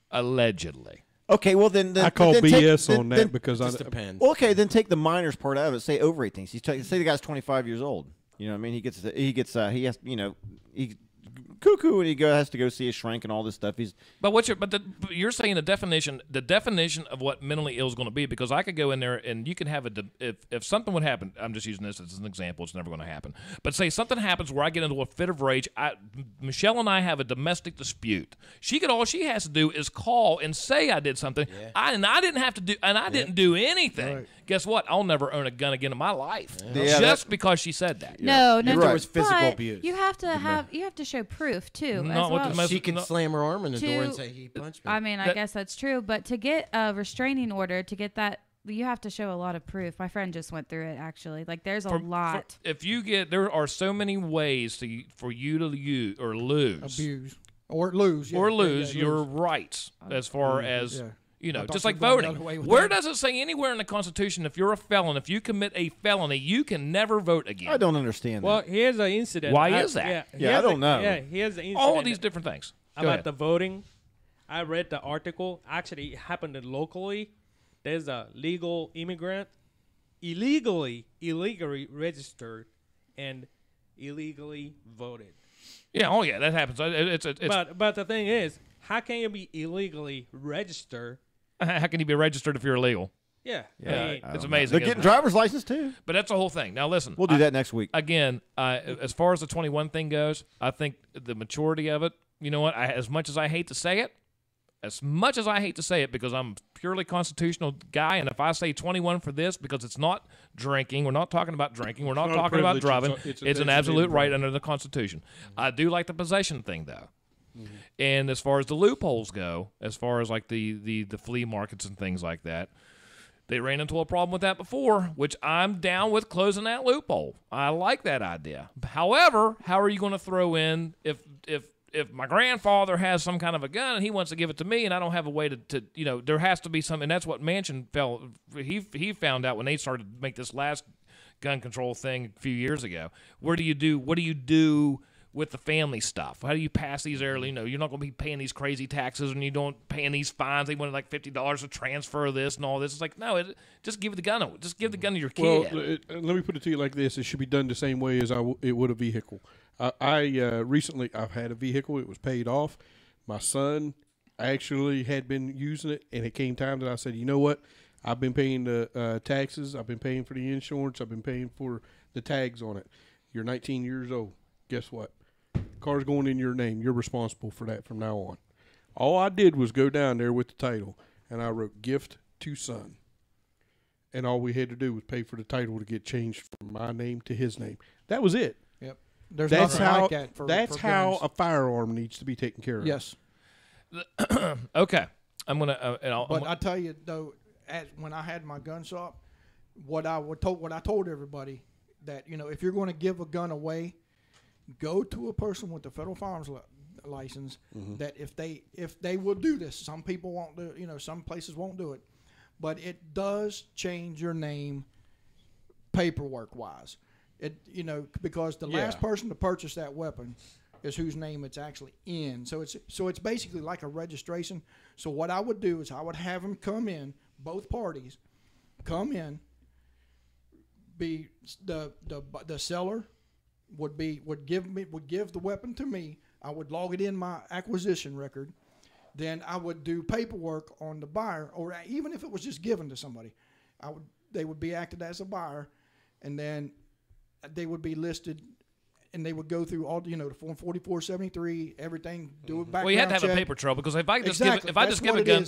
allegedly. Okay, well then I call BS on that because it depends. Well, okay, then take the minors part out of it. Say over 18. Say the guy's 25 years old. You know what I mean? He has cuckoo, and he has to go see a shrink and all this stuff. But you're saying the definition of what mentally ill is going to be, because I could go in there and you can have if something would happen. I'm just using this as an example. It's never going to happen. But say something happens where I get into a fit of rage. Michelle and I have a domestic dispute. All she has to do is call and say I did something. Yeah. I didn't have to do, and I didn't do anything. Right. Guess what? I'll never own a gun again in my life just because she said that. No, there was physical abuse. You have to show proof too. She can slam her arm in the door and say he punched me. I mean, I guess that's true. But to get a restraining order, to get that, you have to show a lot of proof. My friend just went through it actually. Like there's a lot. There are so many ways for you to use or lose, abuse or lose your rights as far as. Yeah. Just like voting. Where does it say anywhere in the Constitution if you're a felon, if you commit a felony, you can never vote again? I don't understand that. Well, here's an incident. Why is that? I don't know. Yeah, here's the incident. All of these different things. About the voting. I read the article. Actually, it happened locally. There's a legal immigrant, illegally registered, and illegally voted. Yeah, that happens. But the thing is, how can you be illegally registered? How can you be registered if you're illegal? Yeah. It's amazing. They're getting driver's license too. But that's the whole thing. Now listen, we'll do that next week. Again, as far as the 21 thing goes, I think the maturity of it. You know what? As much as I hate to say it, because I'm a purely constitutional guy, and if I say 21 for this, because it's not drinking, we're not talking about drinking, we're not talking about driving, it's an absolute right under the Constitution. I do like the possession thing, though. And as far as the loopholes go, as far as like the flea markets and things like that, they ran into a problem with that before, which I'm down with closing that loophole. I like that idea. However, how are you going to throw in if my grandfather has some kind of a gun and he wants to give it to me and I don't have a way to there has to be something. And that's what Manchin he found out when they started to make this last gun control thing a few years ago. What do you do with the family stuff? How do you pass these early? You're not going to be paying these crazy taxes and you don't paying these fines. They wanted like $50 to transfer this and all this. It's like, no, just give the gun. Just give the gun to your kid. Well, let me put it to you like this. It should be done the same way as it would a vehicle. Recently, I've had a vehicle. It was paid off. My son actually had been using it, and it came time that I said, you know what? I've been paying the taxes. I've been paying for the insurance. I've been paying for the tags on it. You're 19 years old. Guess what? Car's going in your name. You're responsible for that from now on. All I did was go down there with the title, and I wrote gift to son. And all we had to do was pay for the title to get changed from my name to his name. That was it. Yep. There's that's nothing how, like that for That's for how guns. a firearm needs to be taken care of. Yes. Okay. I'm going to... but I tell you, though, when I had my gun shop, what I told everybody, that, if you're going to give a gun away, go to a person with the federal firearms license. That if they will do this, some people won't do it. Some places won't do it, but it does change your name paperwork wise. It because the last person to purchase that weapon is whose name it's actually in. So it's basically like a registration. So what I would do is I would have them come in, both parties come in. Be the seller would give the weapon to me. I would log it in my acquisition record. Then I would do paperwork on the buyer, or even if it was just given to somebody, they would be acted as a buyer, and then they would be listed, and they would go through all the form 4473, everything, do a background check. Well, you had to have a paper trail, because if I just give a gun,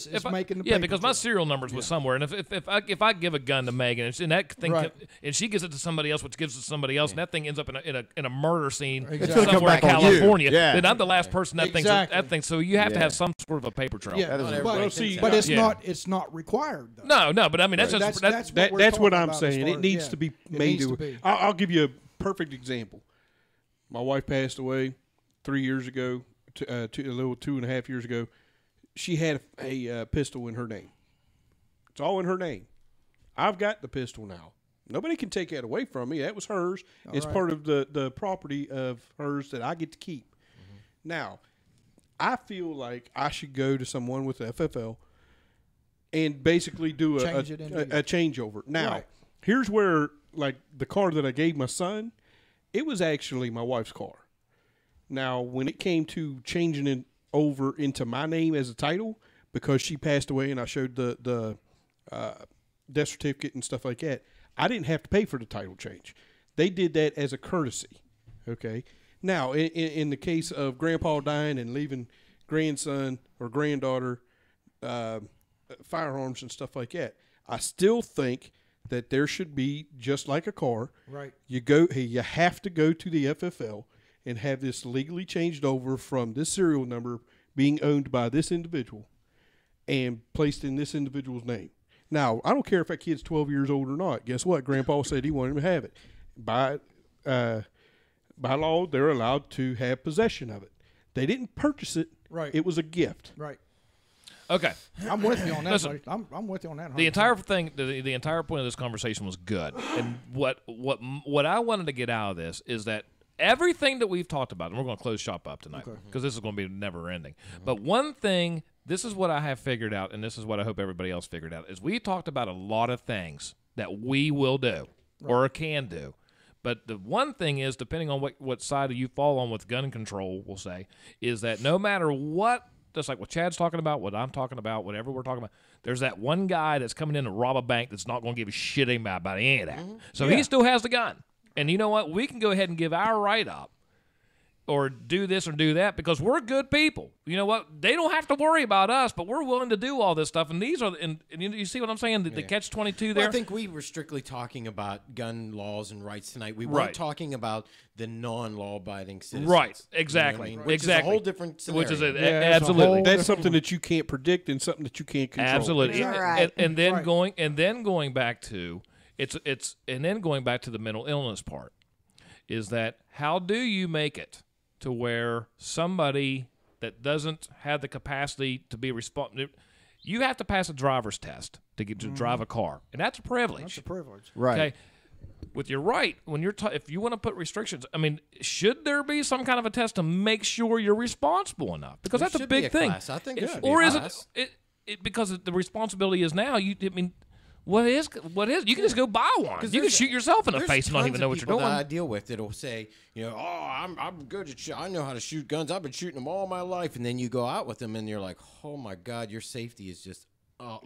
because my serial numbers was somewhere, and if I give a gun to Megan and that thing and she gives it to somebody else, which gives it to somebody else, and that thing ends up in a murder scene somewhere in California, then I'm the last person that thing. So you have to have some sort of a paper trail. Yeah, but it's not required though. No, but I mean that's what I'm saying. It needs to be made. I'll give you a perfect example. My wife passed away 3 years ago, 2.5 years ago. She had a pistol in her name. It's all in her name. I've got the pistol now. Nobody can take that away from me. That was hers. It's part of the property of hers that I get to keep. Now, I feel like I should go to someone with the FFL and basically do a changeover. Now, here's where, like, the car that I gave my son, it was actually my wife's car. Now, when it came to changing it over into my name as a title, because she passed away and I showed the death certificate and stuff like that, I didn't have to pay for the title change. They did that as a courtesy. Okay. Now, in the case of grandpa dying and leaving grandson or granddaughter firearms and stuff like that, I still think that there should be, just like a car, you have to go to the FFL and have this legally changed over from this serial number being owned by this individual and placed in this individual's name. Now, I don't care if that kid's 12 years old or not. Guess what? Grandpa said he wanted him to have it. By law, they're allowed to have possession of it. They didn't purchase it. Right. It was a gift. Right. Okay, I'm with you on that. Listen, I'm with you on that. 100%. The entire thing, the entire point of this conversation was good, and what I wanted to get out of this is that everything that we've talked about, and we're going to close shop up tonight because this is going to be never ending. But one thing, this is what I have figured out, and this is what I hope everybody else figured out, is we talked about a lot of things that we will do or can do. But the one thing is, depending on what side you fall on with gun control, we'll say, is that no matter what just like what Chad's talking about, what I'm talking about, whatever we're talking about. There's that one guy that's coming in to rob a bank that's not going to give a shit about any of that. So he still has the gun. And you know what? We can go ahead and give our right up or do this or do that because we're good people. You know what? They don't have to worry about us, but we're willing to do all this stuff. And these are, and you see what I'm saying? The catch-22 there? Well, I think we were strictly talking about gun laws and rights tonight. We weren't talking about the non-law-abiding citizens. Right, exactly. You know what I mean? Which is a whole different scenario. Which is absolutely. That's something that you can't predict and something that you can't control. Absolutely. Right. And then going back to the mental illness part is that how do you make it to where somebody that doesn't have the capacity to be responsible, you have to pass a driver's test to get to drive a car, and that's a privilege. That's a privilege, right? Okay. With your right, when you're if you want to put restrictions, I mean, should there be some kind of a test to make sure you're responsible enough? Because that's a big thing. Class. I think it should be or a is class. it because the responsibility is now? What is? You can just go buy one. You can shoot yourself in the face and not even know what you're doing. That I deal with that'll say, I'm good at I know how to shoot guns. I've been shooting them all my life. And then you go out with them and you're like, oh my God, your safety is just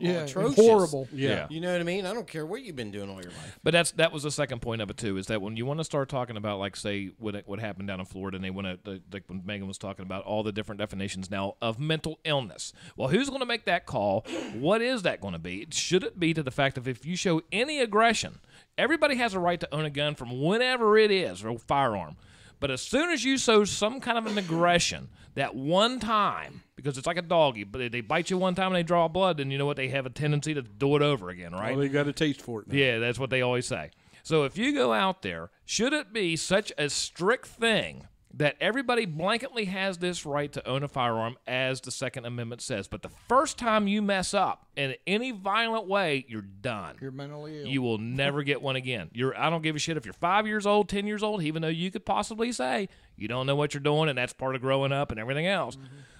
atrocious. Horrible. Yeah. You know what I mean? I don't care what you've been doing all your life. But that was the second point of it too, is that when you want to start talking about, like, say what happened down in Florida, and they want to, like when Megan was talking about all the different definitions now of mental illness. Well, who's going to make that call? What is that going to be? Should it be to the fact of if you show any aggression, everybody has a right to own a gun from whenever it is, or a firearm. But as soon as you show some kind of an aggression, that one time, because it's like a dog, but they bite you one time and they draw blood, then you know what? They have a tendency to do it over again, right? Well, they got a taste for it now. Yeah, that's what they always say. So if you go out there, should it be such a strict thing that everybody blanketly has this right to own a firearm, as the Second Amendment says? But the first time you mess up in any violent way, you're done. You're mentally ill. You will never get one again. I don't give a shit if you're 5 years old, 10 years old, even though you could possibly say you don't know what you're doing, and that's part of growing up and everything else.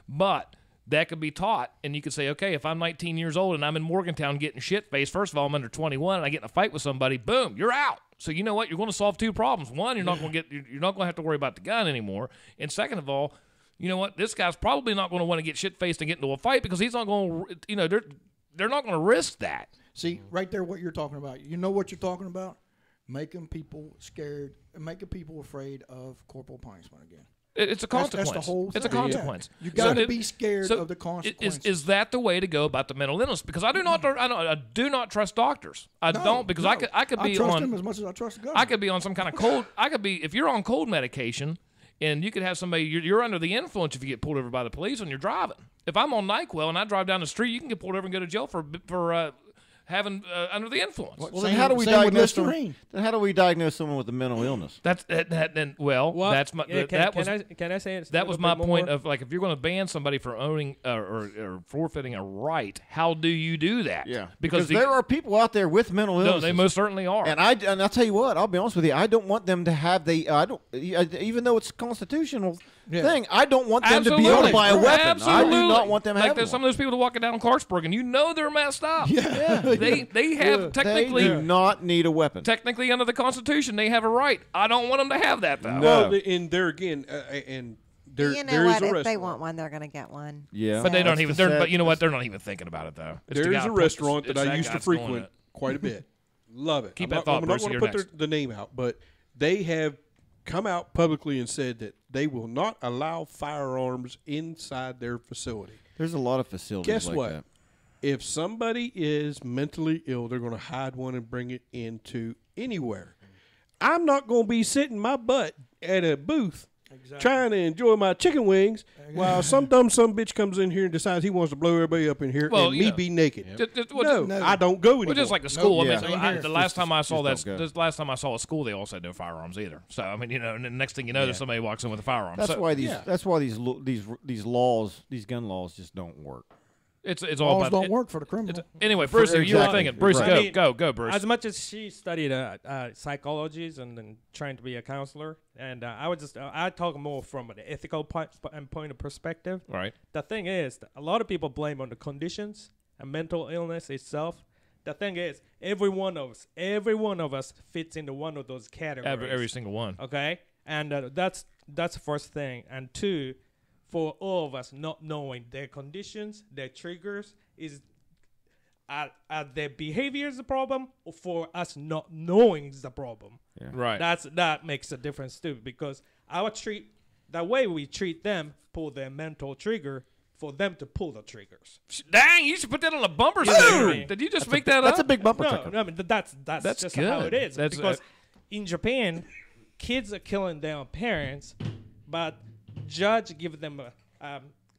But that could be taught, and you could say, okay, if I'm 19 years old and I'm in Morgantown getting shit-faced, first of all, I'm under 21 and I get in a fight with somebody, boom, you're out. So you know what? You're going to solve two problems. One, you're not going to have to worry about the gun anymore. And second of all, you know what? This guy's probably not going to want to get shit-faced and get into a fight because he's not going to, they're not going to risk that. See, right there, what you're talking about. You know what you're talking about? Making people scared, making people afraid of corporal punishment again. It's a consequence. That's the whole thing. It's a consequence. Yeah. You got to be scared of the consequences. Is that the way to go about the mental illness? Because I do not trust doctors. I don't, because I could be trust on them as much as I trust the government. I could be on some kind of cold. If you're on cold medication, and you could have somebody you're under the influence if you get pulled over by the police when you're driving. If I'm on NyQuil and I drive down the street, you can get pulled over and go to jail for having under the influence. Well, then how do we diagnose someone? Then how do we diagnose someone with a mental illness? That's my. Can I say it? That was my point of, like, if you're going to ban somebody for owning or forfeiting a right, how do you do that? Yeah, because there are people out there with mental illness. No, they most certainly are. And I'll tell you what. I'll be honest with you. I don't want them to have even though it's a constitutional thing. I don't want them to be able to buy a weapon. Absolutely. I do not want them like having there's some of those people that walking down Clarksburg, and you know they're messed up. Yeah. They have technically they do not need a weapon. Technically, under the Constitution, they have a right. I don't want them to have that, though. No. Well, and there again, and there you know there what? is a if restaurant. they want one, they're going to get one. Yeah, but they don't even. But you know what? They're not even thinking about it, though. There is a restaurant that I used to frequent quite a bit. Love it. Keep that thought. I'm not going to put the name out, but they have come out publicly and said that they will not allow firearms inside their facility. There's a lot of facilities. Guess like what? That. If somebody is mentally ill, they're going to hide one and bring it into anywhere. I'm not going to be sitting my butt at a booth trying to enjoy my chicken wings while some dumb bitch comes in here and decides he wants to blow everybody up in here and me be naked. No, I don't go anymore. Well, just like the school. Nope. I mean, the last time I saw last time I saw a school, they all said no firearms either. So I mean, and the next thing you know, there's somebody walks in with a firearm. That's why these laws, these gun laws, just don't work. It's all laws about don't work for the criminal. Anyway, Bruce, you were thinking. Bruce, right. go, Bruce. As much as she studied psychologies and trying to be a counselor, and I talk more from an ethical point of perspective. Right. The thing is, a lot of people blame on the conditions and mental illness itself. The thing is, every one of us fits into one of those categories. Every single one. Okay, and that's the first thing. And two, for all of us not knowing their conditions, their triggers. Is are their behaviors the problem, or for us not knowing the problem? Yeah. Right. That makes a difference too, because the way we treat them, pull their mental trigger for them to pull the triggers. Dang, you should put that on a bumper sticker. Did you just make that up? That's a big bumper No, sticker. no, I mean that's just good. how it is. That's, because in Japan, kids are killing their parents, but judge give them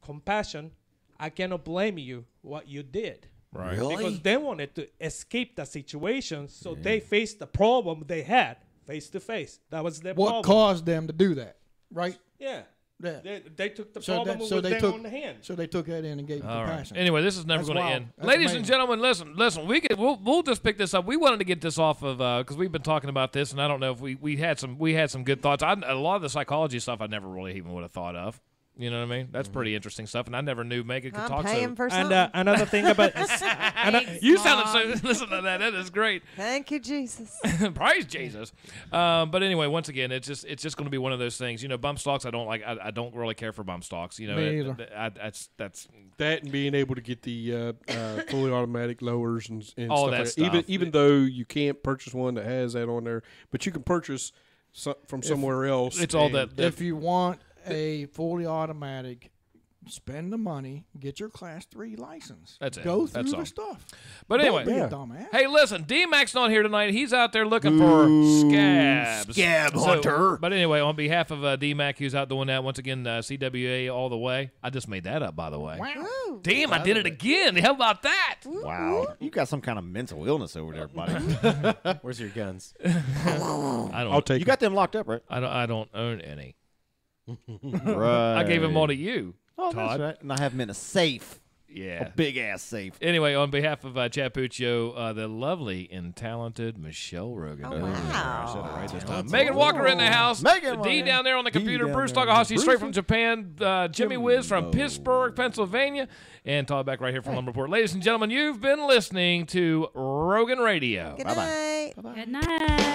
compassion. I cannot blame you what you did. Right. Really? Because they wanted to escape the situation, so they faced the problem they had face to face. That was their What problem. caused them to do that? Right? Yeah. Yeah. They took the So problem that- so with they them took- on the hand. So they took that in and gave All right. compassion. Anyway, this is never That's going to wild. end. That's Ladies and amazing. gentlemen, listen. We'll just pick this up. We wanted to get this off of because we've been talking about this, and I don't know if we had some good thoughts. A lot of the psychology stuff I never really even would have thought of. You know what I mean? That's pretty interesting stuff, and I never knew Megan could I'm talk paying so. for And something. another thing about You sounded so. Listen to that. That is great. Thank you, Jesus. Praise Jesus. But anyway, once again, it's just going to be one of those things. You know, bump stocks. I don't like. I don't really care for bump stocks. You know, Me either. that's That and being able to get the fully automatic lowers and All stuff that like stuff. Even though you can't purchase one that has that on there, but you can purchase from somewhere else. it's all and- that. If you want a fully automatic, spend the money, get your Class 3 license. That's it. Go through That's the all. stuff. But anyway, Don't be a dumbass. hey, listen, D-Mac's not here tonight. He's out there looking for scabs. Scab hunter. But anyway, on behalf of D-Mac, who's out doing that, once again, CWA all the way. I just made that up, by the way. Woo. Damn, I did it again. How about that? Wow. You got some kind of mental illness over there, buddy. Where's your guns? I'll take You got them locked up, right? I don't own any. Right. I gave them all to you, Oh, Todd. that's right. And I have them in a safe. Yeah. A big-ass safe. Anyway, on behalf of Chad Puccio, the lovely and talented Michelle Rogan. Oh, wow. I said it right this time. Megan Walker in the house. Megan D Walker. down there on the D computer. down Bruce there. Takahashi straight Bruce. from Japan. Jimmy Wiz from Pittsburgh, Pennsylvania. And Todd back right here from Lumber Report. Ladies and gentlemen, you've been listening to Rogan Radio. Good night. Good night.